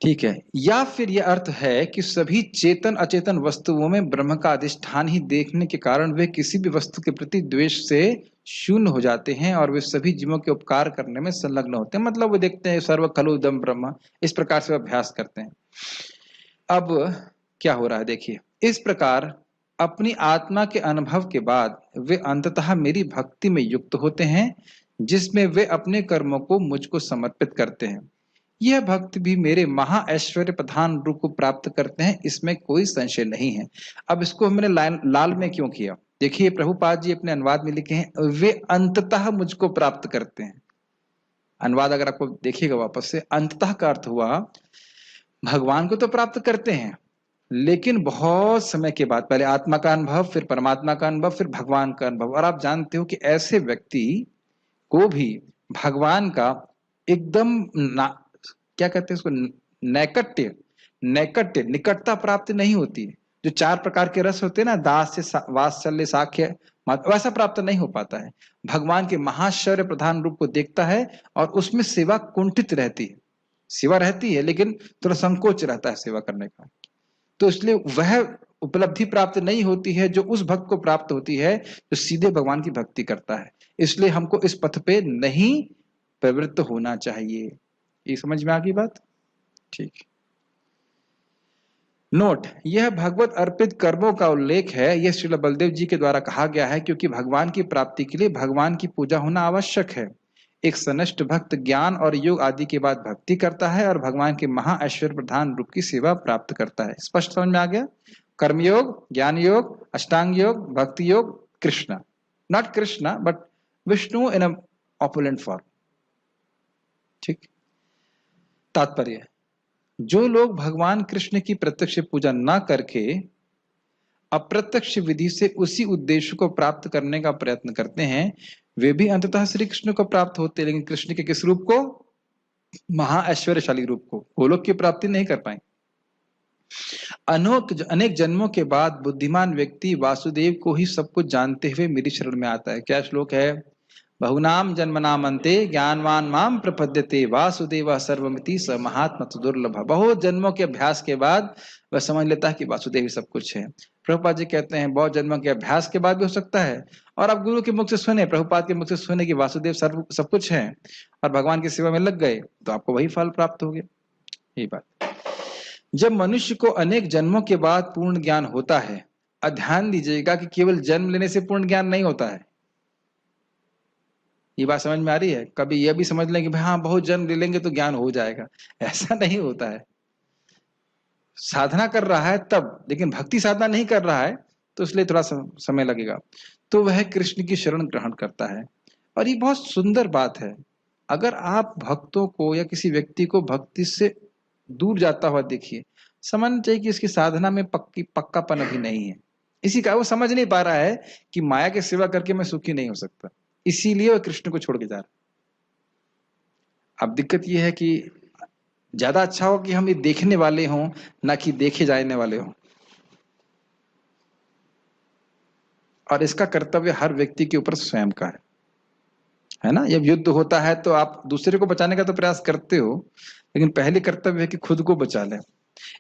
ठीक है, या फिर यह अर्थ है कि सभी चेतन अचेतन वस्तुओं में ब्रह्म का अधिष्ठान ही देखने के कारण वे किसी भी वस्तु के प्रति द्वेष से शून्य हो जाते हैं और वे सभी जीवों के उपकार करने में संलग्न होते हैं। मतलब वो देखते हैं सर्व खलु इदं ब्रह्म, इस प्रकार से अभ्यास करते हैं। अब क्या हो रहा है देखिए, इस प्रकार अपनी आत्मा के अनुभव के बाद वे अंततः मेरी भक्ति में युक्त होते हैं, जिसमें वे अपने कर्मों को मुझको समर्पित करते हैं। यह भक्त भी मेरे महा ऐश्वर्य प्रधान रूप को प्राप्त करते हैं, इसमें कोई संशय नहीं है। अब इसको हमने लाल में क्यों किया? देखिए प्रभुपाद जी अपने अनुवाद में लिखे हैं वे अंततः मुझको प्राप्त करते हैं। अनुवाद अगर आपको देखिएगा वापस से, अंततः का अर्थ हुआ भगवान को तो प्राप्त करते हैं, लेकिन बहुत समय के बाद, पहले आत्मा का अनुभव, फिर परमात्मा का अनुभव, फिर भगवान का अनुभव। और आप जानते हो कि ऐसे व्यक्ति को भी भगवान का एकदम क्या कहते हैं उसको, नैकट्य निकटता प्राप्त नहीं होती है। जो 4 प्रकार के रस होते हैं ना, दास्य वात्सल्य साख्य, वैसा प्राप्त नहीं हो पाता है। भगवान के महाशौर्य प्रधान रूप को देखता है और उसमें सेवा कुंठित रहती है। सेवा रहती है लेकिन थोड़ा संकोच रहता है सेवा करने का। तो इसलिए वह उपलब्धि प्राप्त नहीं होती है जो उस भक्त को प्राप्त होती है जो सीधे भगवान की भक्ति करता है। इसलिए हमको इस पथ पे नहीं प्रवृत्त होना चाहिए। ये समझ में आ गई बात? ठीक। नोट, यह भगवत अर्पित कर्मों का उल्लेख है। यह श्रील बलदेव जी के द्वारा कहा गया है क्योंकि भगवान की प्राप्ति के लिए भगवान की पूजा होना आवश्यक है। एक सनिष्ठ भक्त ज्ञान और योग आदि के बाद भक्ति करता है और भगवान के महा ऐश्वर्य प्रधान रूप की सेवा प्राप्त करता है। स्पष्ट समझ में आ गया? कर्मयोग, ज्ञान योग, अष्टांग योग, भक्ति योग, Krishna, not Krishna but Vishnu in opulent form. ठीक। तात्पर्य, जो लोग भगवान कृष्ण की प्रत्यक्ष पूजा न करके अप्रत्यक्ष विधि से उसी उद्देश्य को प्राप्त करने का प्रयत्न करते हैं, वे भी अंततः श्री कृष्ण को प्राप्त होते हैं, लेकिन कृष्ण के किस रूप को? महा ऐश्वर्यशाली रूप को। गोलोक की प्राप्ति नहीं कर पाए। अनेक जन्मों के बाद बुद्धिमान व्यक्ति वासुदेव को ही सब कुछ जानते हुए मेरी शरण में आता है। क्या श्लोक है? बहुनाम जन्मनाम अंते ज्ञानवान माम प्रपद्यते वासुदेव सर्वमिति स महात्मा दुर्लभ। बहुत जन्मों के अभ्यास के बाद वह समझ लेता है कि वासुदेव ही सब कुछ है। प्रभुपाद जी कहते हैं बहुत जन्मों के अभ्यास के बाद भी हो सकता है। और आप गुरु के मुख से सुने, प्रभुपाद के मुख से सुने कि वासुदेव सब कुछ है और भगवान की सेवा में लग गए तो आपको वही फल प्राप्त हो गया। यही बात। जब मनुष्य को अनेक जन्मों के बाद पूर्ण ज्ञान होता है, ध्यान दीजिएगा कि केवल जन्म लेने से पूर्ण ज्ञान नहीं होता है। ये बात समझ में आ रही है? कभी यह भी समझ लें कि भाई हाँ बहुत जन्म ले लेंगे तो ज्ञान हो जाएगा, ऐसा नहीं होता है। साधना कर रहा है तब, लेकिन भक्ति साधना नहीं कर रहा है तो इसलिए थोड़ा समय लगेगा। तो वह कृष्ण की शरण ग्रहण करता है। और ये बहुत सुंदर बात है, अगर आप भक्तों को या किसी व्यक्ति को भक्ति से दूर जाता हुआ देखिए, समझना चाहिए कि इसकी साधना में पक्कापन अभी नहीं है। इसी का वो समझ नहीं पा रहा है कि माया की सेवा करके मैं सुखी नहीं हो सकता, इसीलिए वह कृष्ण को छोड़ के जा रहा है। अब दिक्कत यह है कि ज्यादा अच्छा हो कि हम ये देखने वाले हों ना कि देखे जाने वाले हों। और इसका कर्तव्य हर व्यक्ति के ऊपर स्वयं का है ना। जब युद्ध होता है तो आप दूसरे को बचाने का तो प्रयास करते हो, लेकिन पहले कर्तव्य है कि खुद को बचा लें।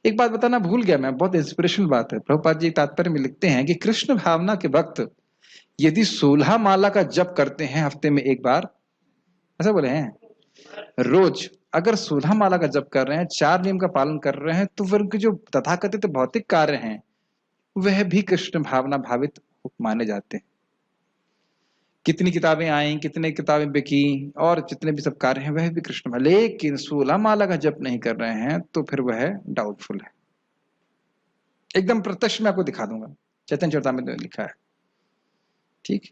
एक बात बताना भूल गया मैं, बहुत इंस्पिरेशनल बात है। प्रभुपाद जी तात्पर्य में लिखते हैं कि कृष्ण भावना के भक्त यदि 16 माला का जप करते हैं हफ्ते में एक बार, ऐसा बोले हैं, रोज अगर 16 माला का जप कर रहे हैं, 4 नियम का पालन कर रहे हैं, तो फिर उनके जो तथाकथित भौतिक कार्य हैं वह भी कृष्ण भावना भावित माने जाते हैं। कितनी किताबें आई, कितनी किताबें बिकी, और जितने भी सब कार्य हैं वह भी कृष्ण भाव। लेकिन 16 माला का जप नहीं कर रहे हैं तो फिर वह डाउटफुल है। एकदम प्रत्यक्ष मैं आपको दिखा दूंगा, चैतन्य चरितामृत में लिखा है। ठीक,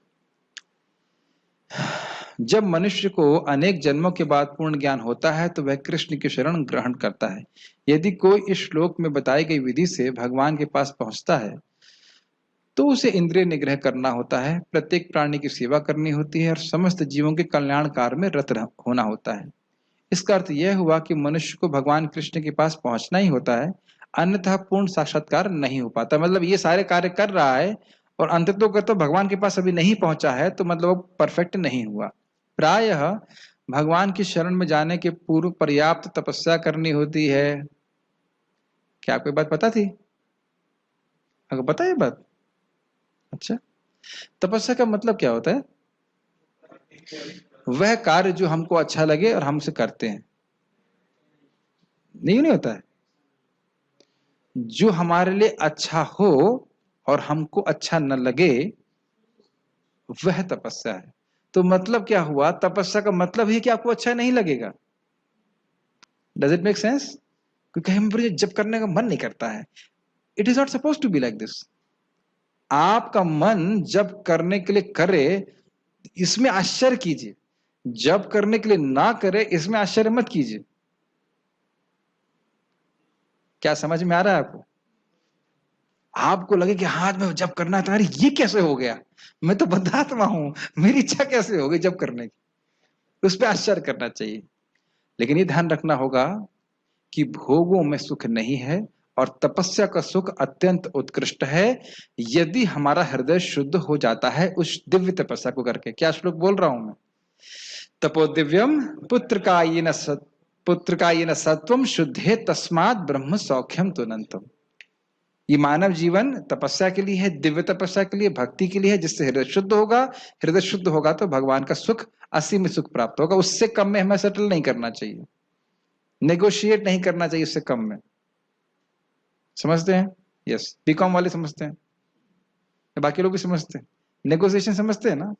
जब मनुष्य को अनेक जन्मों के बाद पूर्ण ज्ञान होता है तो वह कृष्ण की शरण ग्रहण करता है। यदि कोई इस श्लोक में बताई गई विधि से भगवान के पास पहुंचता है तो उसे इंद्रिय निग्रह करना होता है, प्रत्येक प्राणी की सेवा करनी होती है और समस्त जीवों के कल्याण कार्य में रत होना होता है। इसका अर्थ यह हुआ कि मनुष्य को भगवान कृष्ण के पास पहुंचना ही होता है, अन्यथा पूर्ण साक्षात्कार नहीं हो पाता। मतलब ये सारे कार्य कर रहा है और अंततः तो भगवान के पास अभी नहीं पहुंचा है, तो मतलब वो परफेक्ट नहीं हुआ। प्रायः भगवान की शरण में जाने के पूर्व पर्याप्त तपस्या करनी होती है। क्या आपको बात पता थी? आपको पता है ये बात? अच्छा, तपस्या का मतलब क्या होता है? वह कार्य जो हमको अच्छा लगे और हमसे करते हैं, नहीं होता है। जो हमारे लिए अच्छा हो और हमको अच्छा न लगे वह तपस्या है। तो मतलब क्या हुआ? तपस्या का मतलब ही कि आपको अच्छा नहीं लगेगा। Does it make sense? क्योंकि हम जब करने का मन नहीं करता है। It is not suppose to be like this. आपका मन जब करने के लिए करे इसमें आश्चर्य कीजिए, जब करने के लिए ना करे इसमें आश्चर्य मत कीजिए। क्या समझ में आ रहा है आपको? आपको लगे कि हाथ में जब करना था, अरे ये कैसे हो गया, मैं तो बद्धात्मा हूं, मेरी इच्छा कैसे हो गई जब करने की, उस पर आश्चर्य करना चाहिए। लेकिन ये ध्यान रखना होगा कि भोगों में सुख नहीं है और तपस्या का सुख अत्यंत उत्कृष्ट है, यदि हमारा हृदय शुद्ध हो जाता है उस दिव्य तपस्या को करके। क्या श्लोक बोल रहा हूं मैं? तपो दिव्यम पुत्र का ये न सत्वम शुद्धे तस्मात ब्रह्म सौख्यम तुनंतम। ये मानव जीवन तपस्या के लिए है, दिव्य तपस्या के लिए, भक्ति के लिए है, जिससे हृदय शुद्ध होगा। हृदय शुद्ध होगा तो भगवान का सुख, असीम सुख प्राप्त होगा। उससे कम में हमें सेटल नहीं करना चाहिए, नेगोशिएट नहीं करना चाहिए उससे कम में। समझते हैं? यस, बीकॉम वाले समझते हैं, बाकी लोग भी समझते हैं। नेगोशिएशन समझते हैं ना?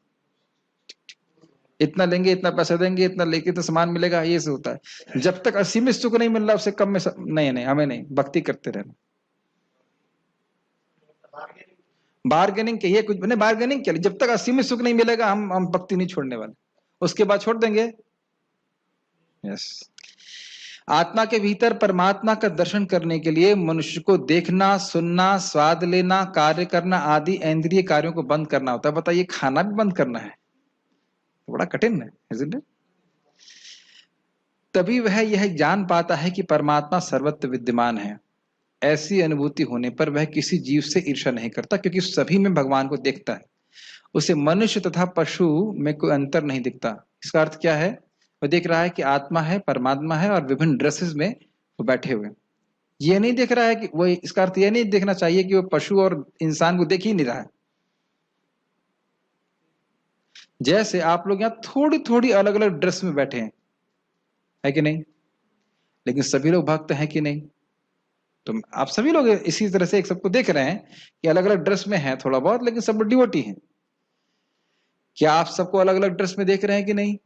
इतना लेंगे, इतना पैसा देंगे, इतना लेके तो सामान मिलेगा, ये से होता है। जब तक असीमित सुख नहीं मिल रहा उससे कम में नहीं, नहीं हमें नहीं, भक्ति करते रहना। बार्गेनिंग कहिए कुछ नहीं, बार्गेनिंग के लिए जब तक असीमित सुख नहीं मिलेगा हम भक्ति नहीं छोड़ने वाले, उसके बाद छोड़ देंगे। यस, आत्मा के भीतर परमात्मा का दर्शन करने के लिए मनुष्य को देखना, सुनना, स्वाद लेना, कार्य करना आदि इंद्रिय कार्यों को बंद करना होता है। बताइए, खाना भी बंद करना है, बड़ा कठिन है, isn't it? तभी वह यह जान पाता है कि परमात्मा सर्वत्र विद्यमान है। ऐसी अनुभूति होने पर वह किसी जीव से ईर्ष्या नहीं करता, क्योंकि सभी में भगवान को देखता है। उसे मनुष्य तथा पशु में कोई अंतर नहीं दिखता। इसका अर्थ क्या है? वह देख रहा है कि आत्मा है, परमात्मा है और विभिन्न ड्रेसेस में वो बैठे हुए। ये नहीं देख रहा है कि वो, इसका अर्थ ये नहीं देखना चाहिए कि वो पशु और इंसान को देख ही नहीं रहा है। जैसे आप लोग यहाँ थोड़ी थोड़ी अलग अलग ड्रेस में बैठे हैं, है कि नहीं? लेकिन सभी लोग भक्त हैं कि नहीं? तो आप सभी लोग इसी तरह से एक सबको देख रहे हैं कि अलग अलग ड्रेस में है थोड़ा बहुत, लेकिन सब डिवोटी हैं। क्या आप सबको अलग अलग ड्रेस में देख रहे हैं कि नहीं?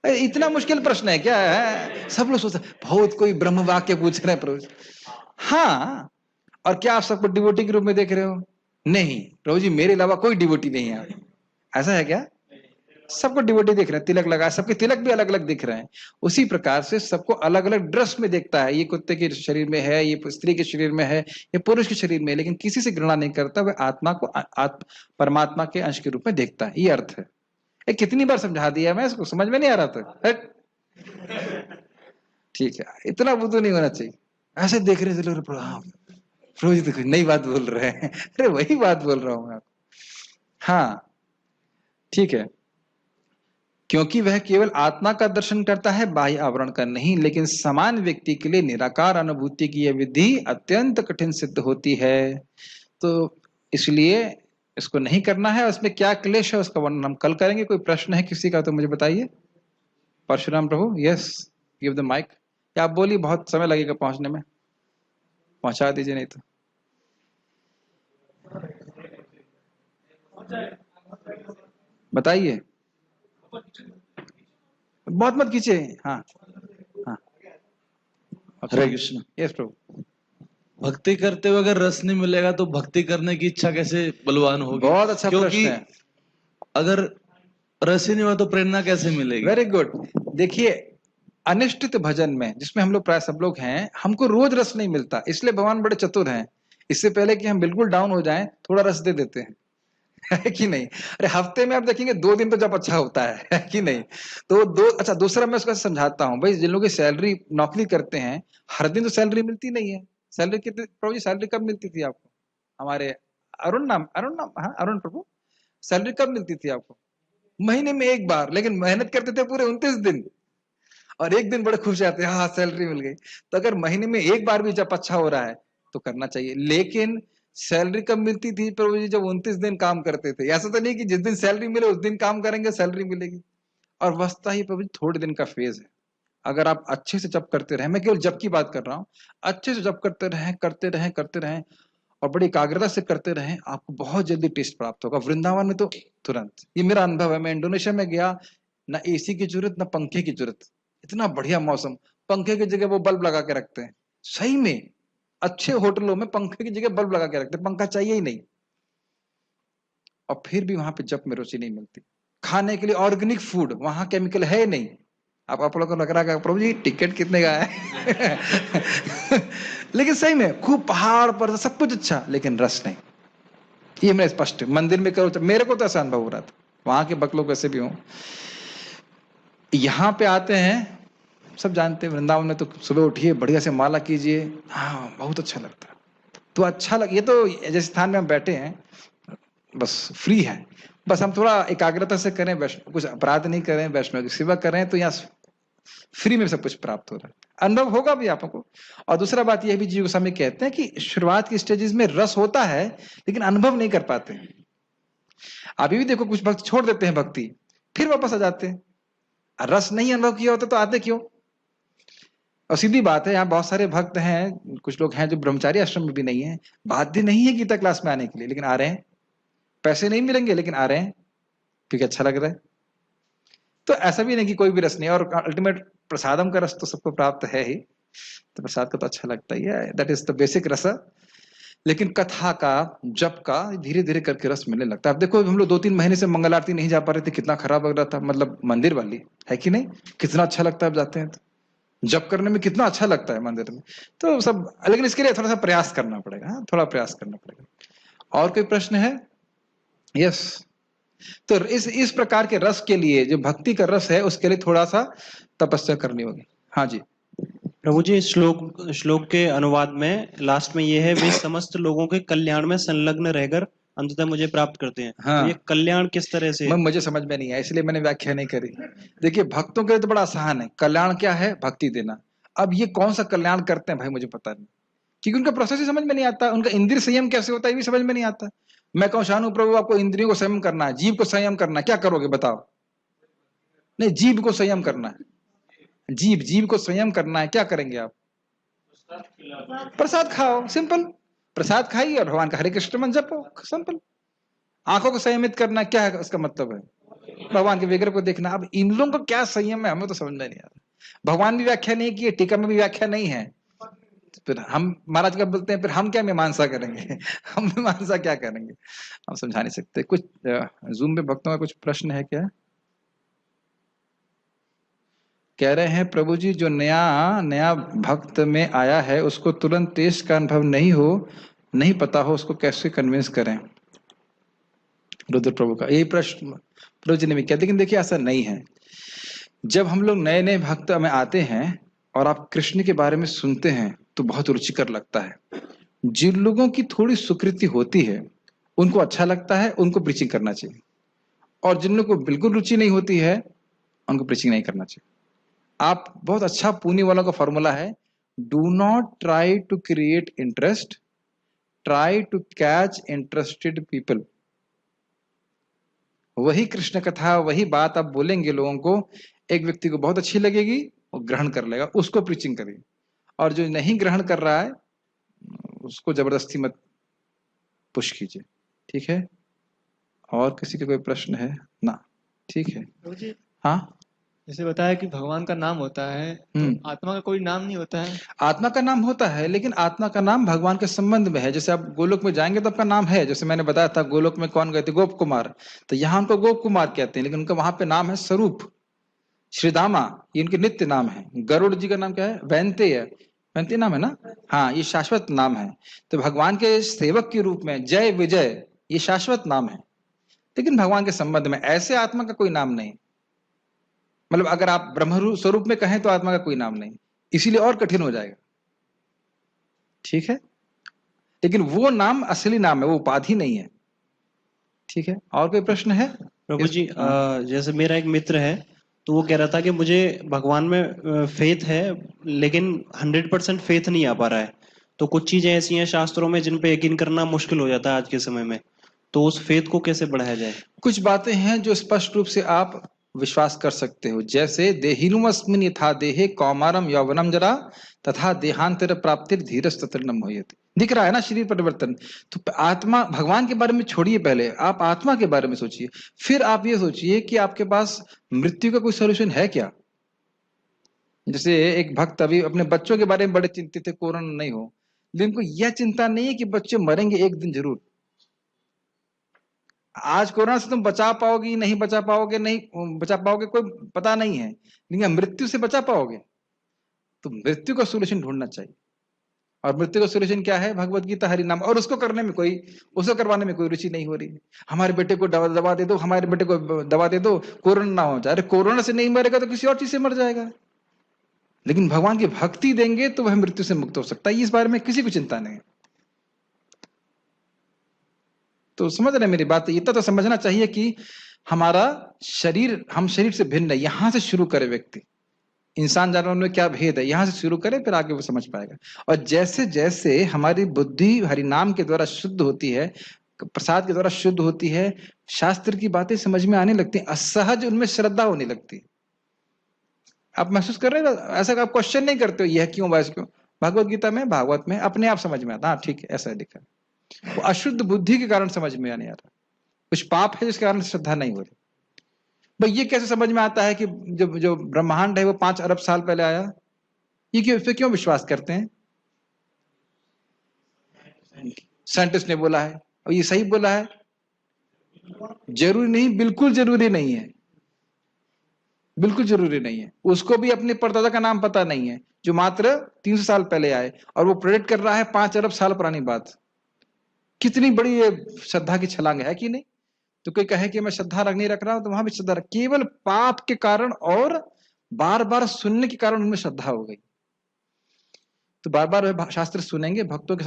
इतना मुश्किल प्रश्न है क्या है? सब लोग सोचते बहुत कोई ब्रह्म वाक्य पूछ रहे हैं प्रभु। हाँ, और क्या आप सबको डिवोटी के रूप में देख रहे हो? नहीं प्रभु जी, मेरे अलावा कोई डिवोटी नहीं है। ऐसा है क्या? सबको डिवोटी देख रहे हैं, तिलक लगा, सबके तिलक भी अलग अलग दिख रहे हैं। उसी प्रकार से सबको अलग अलग ड्रेस में देखता है। ये कुत्ते के शरीर में है, ये स्त्री के शरीर में है, ये पुरुष के शरीर में है, लेकिन किसी से घृणा नहीं करता। वह आत्मा को परमात्मा के अंश के रूप में देखता है। ये अर्थ है। कितनी बार समझा दिया मैं इसको, समझ में नहीं आ रहा था। ठीक है, इतना बुद्धू नहीं होना चाहिए। ऐसे देख रहे थे लोग, प्रभु जी तो कुछ नई बात बोल रहे हैं। अरे वही बात बोल रहा हूं मैं आपको। हाँ ठीक है, क्योंकि वह केवल आत्मा का दर्शन करता है, बाह्य आवरण का नहीं। लेकिन समान व्यक्ति के लिए निराकार अनुभूति की यह विधि अत्यंत कठिन सिद्ध होती है। तो इसलिए इसको नहीं करना है। उसमें क्या क्लेश है उसका वर्णन हम कल करेंगे। कोई प्रश्न है किसी का तो मुझे बताइए। परशुराम प्रभु, यस, गिव द माइक। क्या आप बोलिए, बहुत समय लगेगा पहुंचने में, पहुंचा दीजिए नहीं तो। बताइए, बहुत मत खींचे। हाँ हाँ, हरे कृष्ण। यस प्रभु। भक्ति करते हुए अगर रस नहीं मिलेगा तो भक्ति करने की इच्छा कैसे बलवान होगी? बहुत अच्छा प्रश्न है। अगर रस ही नहीं हुआ तो प्रेरणा कैसे मिलेगी? Very good. देखिए, अनिष्टित भजन में, जिसमें हम लोग प्राय सब लोग हैं, हमको रोज रस नहीं मिलता। इसलिए भगवान बड़े चतुर हैं। इससे पहले कि हम बिल्कुल डाउन हो जाएं, थोड़ा रस दे देते हैं, है कि नहीं? अरे हफ्ते में आप देखेंगे 2 दिन तो जब अच्छा होता है कि नहीं? तो अच्छा, दूसरा मैं उसका समझाता हूँ। भाई जिन लोग की सैलरी, नौकरी करते हैं, हर दिन तो सैलरी मिलती नहीं है। सैलरी कितनी प्रभु जी, सैलरी कब मिलती थी आपको? हमारे अरुण नाम, हाँ अरुण प्रभु, सैलरी कब मिलती थी आपको? महीने में एक बार। लेकिन मेहनत करते थे पूरे 29 दिन, और एक दिन बड़े खुश रहते हैं, हाँ सैलरी मिल गई। तो अगर महीने में एक बार भी जब अच्छा हो रहा है तो करना चाहिए। लेकिन सैलरी कब मिलती थी प्रभु जी? जब 29 दिन काम करते थे। ऐसा तो नहीं कि जिस दिन सैलरी मिले उस दिन काम करेंगे सैलरी मिलेगी। और वस्ता ही प्रभु जी थोड़े दिन का फेज है। अगर आप अच्छे से जप करते रहे, मैं केवल जप की बात कर रहा हूँ, अच्छे से जप करते रहें, करते रहें, करते रहें, और बड़ी एकाग्रता से करते रहें, आपको बहुत जल्दी टेस्ट प्राप्त होगा। वृंदावन में तो तुरंत, ये मेरा अनुभव है। मैं इंडोनेशिया में गया, ना एसी की जरूरत ना पंखे की जरूरत, इतना बढ़िया मौसम। पंखे की जगह वो बल्ब लगा के रखते हैं। सही में अच्छे होटलों में पंखे की जगह बल्ब लगा के रखते हैं, पंखा चाहिए ही नहीं। और फिर भी वहां पे जप में रुचि नहीं मिलती। खाने के लिए ऑर्गेनिक फूड, वहां केमिकल है नहीं। आप लोगों को लग रहा है प्रभु जी टिकट कितने का है? लेकिन सही में खूब पहाड़ पर सब कुछ अच्छा, लेकिन रस नहीं। ये मैं स्पष्ट, मंदिर में करो, मेरे को तो ऐसा अनुभव हो रहा था। वहां के भक्त लोग कैसे भी हों, यहाँ पे आते हैं, सब जानते हैं वृंदावन में तो सुबह उठिए, बढ़िया से माला कीजिए, हाँ बहुत अच्छा लगता है। तो अच्छा लग, ये तो जैसे स्थान में हम बैठे हैं, बस फ्री है, बस हम थोड़ा एकाग्रता से करें, वैष्णव कुछ अपराध नहीं करें, वैष्णव की सेवा करें, तो यहाँ फ्री में सब कुछ प्राप्त हो रहा है। अनुभव होगा भी आपको। और दूसरा बात यह भी जीव गोस्वामी कहते हैं कि शुरुआत की स्टेजेस में रस होता है, लेकिन अनुभव नहीं कर पाते। अभी भी देखो कुछ भक्त छोड़ देते हैं भक्ति, फिर वापस आ जाते हैं। रस नहीं अनुभव किया होता तो आते क्यों? और सीधी बात है, यहाँ बहुत सारे भक्त हैं, कुछ लोग हैं जो ब्रह्मचारी आश्रम में भी नहीं है, बाध्य नहीं है गीता क्लास में आने के लिए, लेकिन आ रहे हैं। पैसे नहीं मिलेंगे लेकिन आ रहे हैं क्योंकि अच्छा लग रहा है। तो ऐसा भी नहीं कि कोई भी रस नहीं। और अल्टीमेट प्रसादम का रस तो सबको प्राप्त है ही, तो प्रसाद का तो अच्छा लगता ही है, दैट इज द बेसिक रस। लेकिन कथा का, जप का धीरे धीरे करके रस मिलने लगता है। अब देखो हम लोग 2-3 महीने से मंगल आरती नहीं जा पा रहे थे, कितना खराब लग रहा था, मतलब मंदिर वाली है कि नहीं? कितना अच्छा लगता है अब जाते हैं तो, जप करने में कितना अच्छा लगता है मंदिर में, तो सब। लेकिन इसके लिए थोड़ा सा प्रयास करना पड़ेगा, हाँ थोड़ा प्रयास करना पड़ेगा। और कोई प्रश्न है? यस। तो इस प्रकार के रस के लिए, जो भक्ति का रस है, उसके लिए थोड़ा सा तपस्या करनी होगी। हाँ जी प्रभु जी, श्लोक के अनुवाद में लास्ट में ये है, वे समस्त लोगों के कल्याण में संलग्न रहकर अंततः मुझे प्राप्त करते हैं। हाँ। तो ये कल्याण किस तरह से? मुझे समझ में नहीं आया, इसलिए मैंने व्याख्या नहीं करी। देखिए भक्तों के लिए तो बड़ा आसान है, कल्याण क्या है? भक्ति देना। अब ये कौन सा कल्याण करते हैं भाई, मुझे पता नहीं, क्योंकि उनका प्रोसेस ही समझ में नहीं आता। उनका इंद्रिय संयम कैसे होता है ये भी समझ में नहीं आता। मैं कहूं शानू प्रभु आपको इंद्रियों को संयम करना है, जीव को संयम करना है, क्या करोगे बताओ? नहीं, जीव को संयम करना है, जीव को संयम करना है, क्या करेंगे आप? प्रसाद खाओ, सिंपल। प्रसाद खाइए और भगवान का हरे कृष्ण मंत्र जपो, सिंपल। आंखों को संयमित करना क्या है, उसका मतलब है भगवान के विग्रह को देखना। अब इन लोगों का क्या संयम है, हमें तो समझ में नहीं आ रहा। भगवान भी व्याख्या नहीं की, टीका में भी व्याख्या नहीं है, फिर हम महाराज का बोलते हैं, फिर हम क्या मीमांसा करेंगे हम मीमांसा क्या करेंगे, हम समझा नहीं सकते। कुछ जूम में भक्तों का कुछ प्रश्न है क्या? कह रहे हैं प्रभु जी जो नया नया भक्त में आया है उसको तुरंत टेस्ट का अनुभव नहीं पता हो, उसको कैसे कन्विंस करें? रुद्र प्रभु का यही प्रश्न प्रभु जी ने भी किया। लेकिन देखिए ऐसा नहीं है। जब हम लोग नए नए भक्त में आते हैं और आप कृष्ण के बारे में सुनते हैं तो बहुत रुचिकर लगता है। जिन लोगों की थोड़ी सुकृति होती है उनको अच्छा लगता है, उनको प्रीचिंग करना चाहिए, और जिन लोगों को बिल्कुल रुचि नहीं होती है उनको प्रीचिंग नहीं करना चाहिए। आप बहुत अच्छा पुण्य वालों का फॉर्मूला है, do not try to create interest, try to catch interested people. वही कृष्ण कथा, वही बात आप बोलेंगे लोगों को, एक व्यक्ति को बहुत अच्छी लगेगी, वो ग्रहण कर लेगा, उसको प्रीचिंग करिए। और जो नहीं ग्रहण कर रहा है उसको जबरदस्ती मत पुश कीजिए, ठीक है? और किसी का कोई प्रश्न है ना? ठीक है। जी हाँ, जैसे बताया कि भगवान का नाम होता है, तो आत्मा का कोई नाम नहीं होता है? आत्मा का नाम होता है, लेकिन आत्मा का नाम भगवान के संबंध में है। जैसे आप गोलोक में जाएंगे तो आपका नाम है, जैसे मैंने बताया था गोलोक में कौन गए थे, गोप कुमार, तो यहाँ उनको गोप कुमार कहते हैं, लेकिन उनका वहां पे नाम है स्वरूप। श्रीदामा ये इनके नित्य नाम है। गरुड़ जी का नाम क्या है? वैंतेय, वैंतेय नाम है ना, हाँ, ये शाश्वत नाम है। तो भगवान के सेवक के रूप में जय विजय ये शाश्वत नाम है, लेकिन भगवान के संबंध में ऐसे आत्मा का कोई नाम नहीं। मतलब अगर आप ब्रह्म स्वरूप में कहें तो आत्मा का कोई नाम नहीं, इसीलिए और कठिन हो जाएगा, ठीक है? लेकिन वो नाम असली नाम है, वो उपाधि नहीं है, ठीक है? और कोई प्रश्न है? प्रभु जी जैसे मेरा एक मित्र है, तो वो कह रहा था कि मुझे भगवान में फेथ है, लेकिन 100% फेथ नहीं आ पा रहा है। तो कुछ चीजें ऐसी हैं शास्त्रों में जिन पे यकीन करना मुश्किल हो जाता है आज के समय में, तो उस फेथ को कैसे बढ़ाया जाए? कुछ बातें हैं जो स्पष्ट रूप से आप विश्वास कर सकते हो, जैसे देहिनुमस्मिन् यथा देहे कौमारम यौवनम जरा तथा देहांतर प्राप्तिर धीरज तत्र न मोह्यते। दिख रहा है ना शरीर परिवर्तन। तो आत्मा, भगवान के बारे में छोड़िए, पहले आप आत्मा के बारे में सोचिए, फिर आप ये सोचिए कि आपके पास मृत्यु का कोई सोल्यूशन है क्या। जैसे एक भक्त अभी अपने बच्चों के बारे में बड़े चिंतित थे, कोरोना नहीं हो, लेकिन उनको यह चिंता नहीं है कि बच्चे मरेंगे एक दिन जरूर। आज कोरोना से तुम बचा पाओगे नहीं बचा पाओगे, नहीं बचा पाओगे कोई पता नहीं है, लेकिन मृत्यु से बचा पाओगे। तो मृत्यु का सोल्यूशन ढूंढना चाहिए, और मृत्यु का सोल्यूशन क्या है? भगवत गीता, हरि नाम। और उसको करने में उसको करवाने में कोई रुचि नहीं हो रही है। हमारे बेटे को दवा दे दो, हमारे बेटे को दवा दे दो, कोरोना ना हो जाए। अरे कोरोना से नहीं मरेगा तो किसी और चीज से मर जाएगा, लेकिन भगवान की भक्ति देंगे तो वह मृत्यु से मुक्त हो सकता है। इस बारे में किसी को चिंता नहीं। तो समझ रहे मेरी बात? इतना तो समझना चाहिए कि हमारा शरीर, हम शरीर से भिन्न है। यहां से शुरू करे व्यक्ति, इंसान जानवर में क्या भेद है, यहां से शुरू करे, फिर आगे वो समझ पाएगा। और जैसे जैसे हमारी बुद्धि हरिनाम के द्वारा शुद्ध होती है, प्रसाद के द्वारा शुद्ध होती है, शास्त्र की बातें समझ में आने लगती हैं, असहज उनमें श्रद्धा होने लगती है। आप महसूस कर रहे हो? ऐसा आप क्वेश्चन नहीं करते हो यह क्यों वैसे क्यों। भगवत गीता में, भागवत में अपने आप समझ में आता, हाँ ठीक है ऐसा लिखा है। वो अशुद्ध बुद्धि के कारण समझ में नहीं आता, कुछ पाप है जिसके कारण श्रद्धा नहीं हो रही। भाई ये कैसे समझ में आता है कि जो ब्रह्मांड है वो 5 अरब साल पहले आया? ये क्यों विश्वास करते हैं? साइंटिस्ट ने बोला है और ये सही बोला है? जरूरी नहीं, बिल्कुल जरूरी नहीं है, बिल्कुल जरूरी नहीं है। उसको भी अपने परदादा का नाम पता नहीं है जो मात्र 300 साल पहले आए, और वो प्रेडिक्ट कर रहा है 5 अरब साल पुरानी बात। कितनी बड़ी ये श्रद्धा की छलांग है कि नहीं? तो कोई कहे कि मैं श्रद्धा नहीं रख रहा हूं, तो वहां भी श्रद्धा रख, केवल पाप के कारण और बार बार सुनने के कारण उनमें श्रद्धा हो गई। तो बार बार शास्त्र सुनेंगे, भक्तों के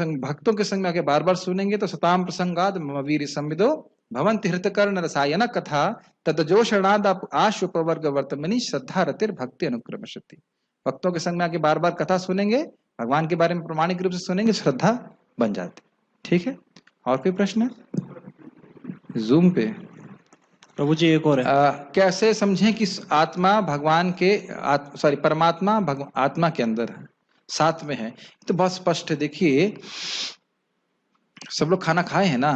संग में आके बार बार सुनेंगे, तो सताम प्रसंगाद मम वीर संविदो भवंति हृतकर्ण रसायन कथा तदजोषणाद आशुपवर्ग वर्तमनी श्रद्धा रतिर भक्ति अनुक्रमशति। भक्तों के संग में आके बार बार कथा सुनेंगे, भगवान के बारे में प्रमाणिक रूप से सुनेंगे, श्रद्धा बन जाती। ठीक है, और कोई प्रश्न है? जूम पे प्रभु जी एक और है। कैसे समझें कि आत्मा भगवान के परमात्मा आत्मा के अंदर है, साथ में है? तो बहुत स्पष्ट है। देखिए सब लोग खाना खाए हैं ना,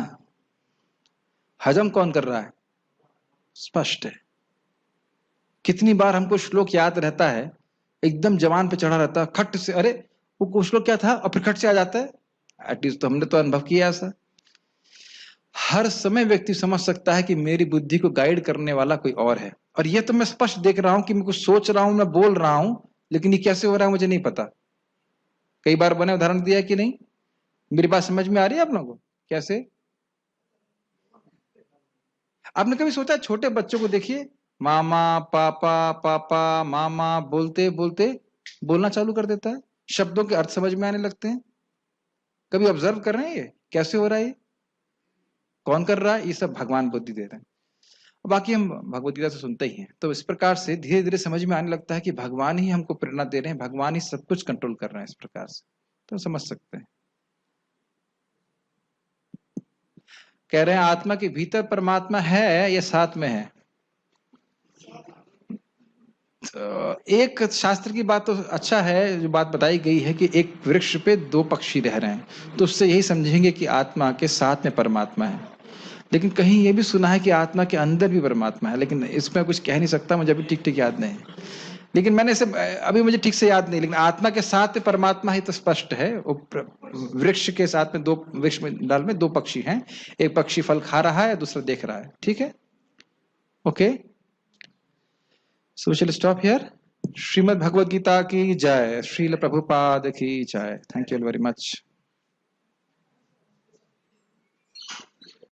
हजम कौन कर रहा है? स्पष्ट है। कितनी बार हमको श्लोक याद रहता है, एकदम जवान पे चढ़ा रहता है, खट से अरे वो श्लोक क्या था और फिर खट से आ जाता है। एटलीस्ट तो हमने तो अनुभव किया ऐसा। हर समय व्यक्ति समझ सकता है कि मेरी बुद्धि को गाइड करने वाला कोई और है, और ये तो मैं स्पष्ट देख रहा हूं कि मैं कुछ सोच रहा हूं, मैं बोल रहा हूं, लेकिन ये कैसे हो रहा है मुझे नहीं पता। कई बार मैंने उदाहरण दिया कि नहीं? मेरी बात समझ में आ रही है आप लोगों को? कैसे? आपने कभी सोचा, छोटे बच्चों को देखिए, मामा पापा पापा मामा बोलते बोलते बोलना चालू कर देता है, शब्दों के अर्थ समझ में आने लगते हैं। कभी ऑब्जर्व कर रहे हैं ये कैसे हो रहा है? ये कौन कर रहा है? ये सब भगवान बुद्धि दे रहे हैं। बाकी हम भगवत गीता से सुनते ही हैं, तो इस प्रकार से धीरे धीरे समझ में आने लगता है कि भगवान ही हमको प्रेरणा दे रहे हैं, भगवान ही सब कुछ कंट्रोल कर रहे हैं। इस प्रकार से तो समझ सकते हैं। कह रहे हैं आत्मा के भीतर परमात्मा है या साथ में है? तो एक शास्त्र की बात तो अच्छा है, जो बात बताई गई है कि एक वृक्ष पे 2 पक्षी रह रहे हैं, तो उससे यही समझेंगे कि आत्मा के साथ में परमात्मा है। लेकिन कहीं ये भी सुना है कि आत्मा के अंदर भी परमात्मा है, लेकिन इसमें कुछ कह नहीं सकता, मुझे अभी ठीक ठीक याद नहीं। लेकिन मैंने इसे अभी मुझे ठीक से याद नहीं, लेकिन आत्मा के साथ में परमात्मा ही तो स्पष्ट है। वृक्ष के साथ में 2 वृक्ष में डाल में 2 पक्षी हैं, एक पक्षी फल खा रहा है, दूसरा देख रहा है। ठीक है, okay. So we shall stop here. Shrimad Bhagavad Gita की जय, श्रील प्रभुपाद की जय। Thank you all very much.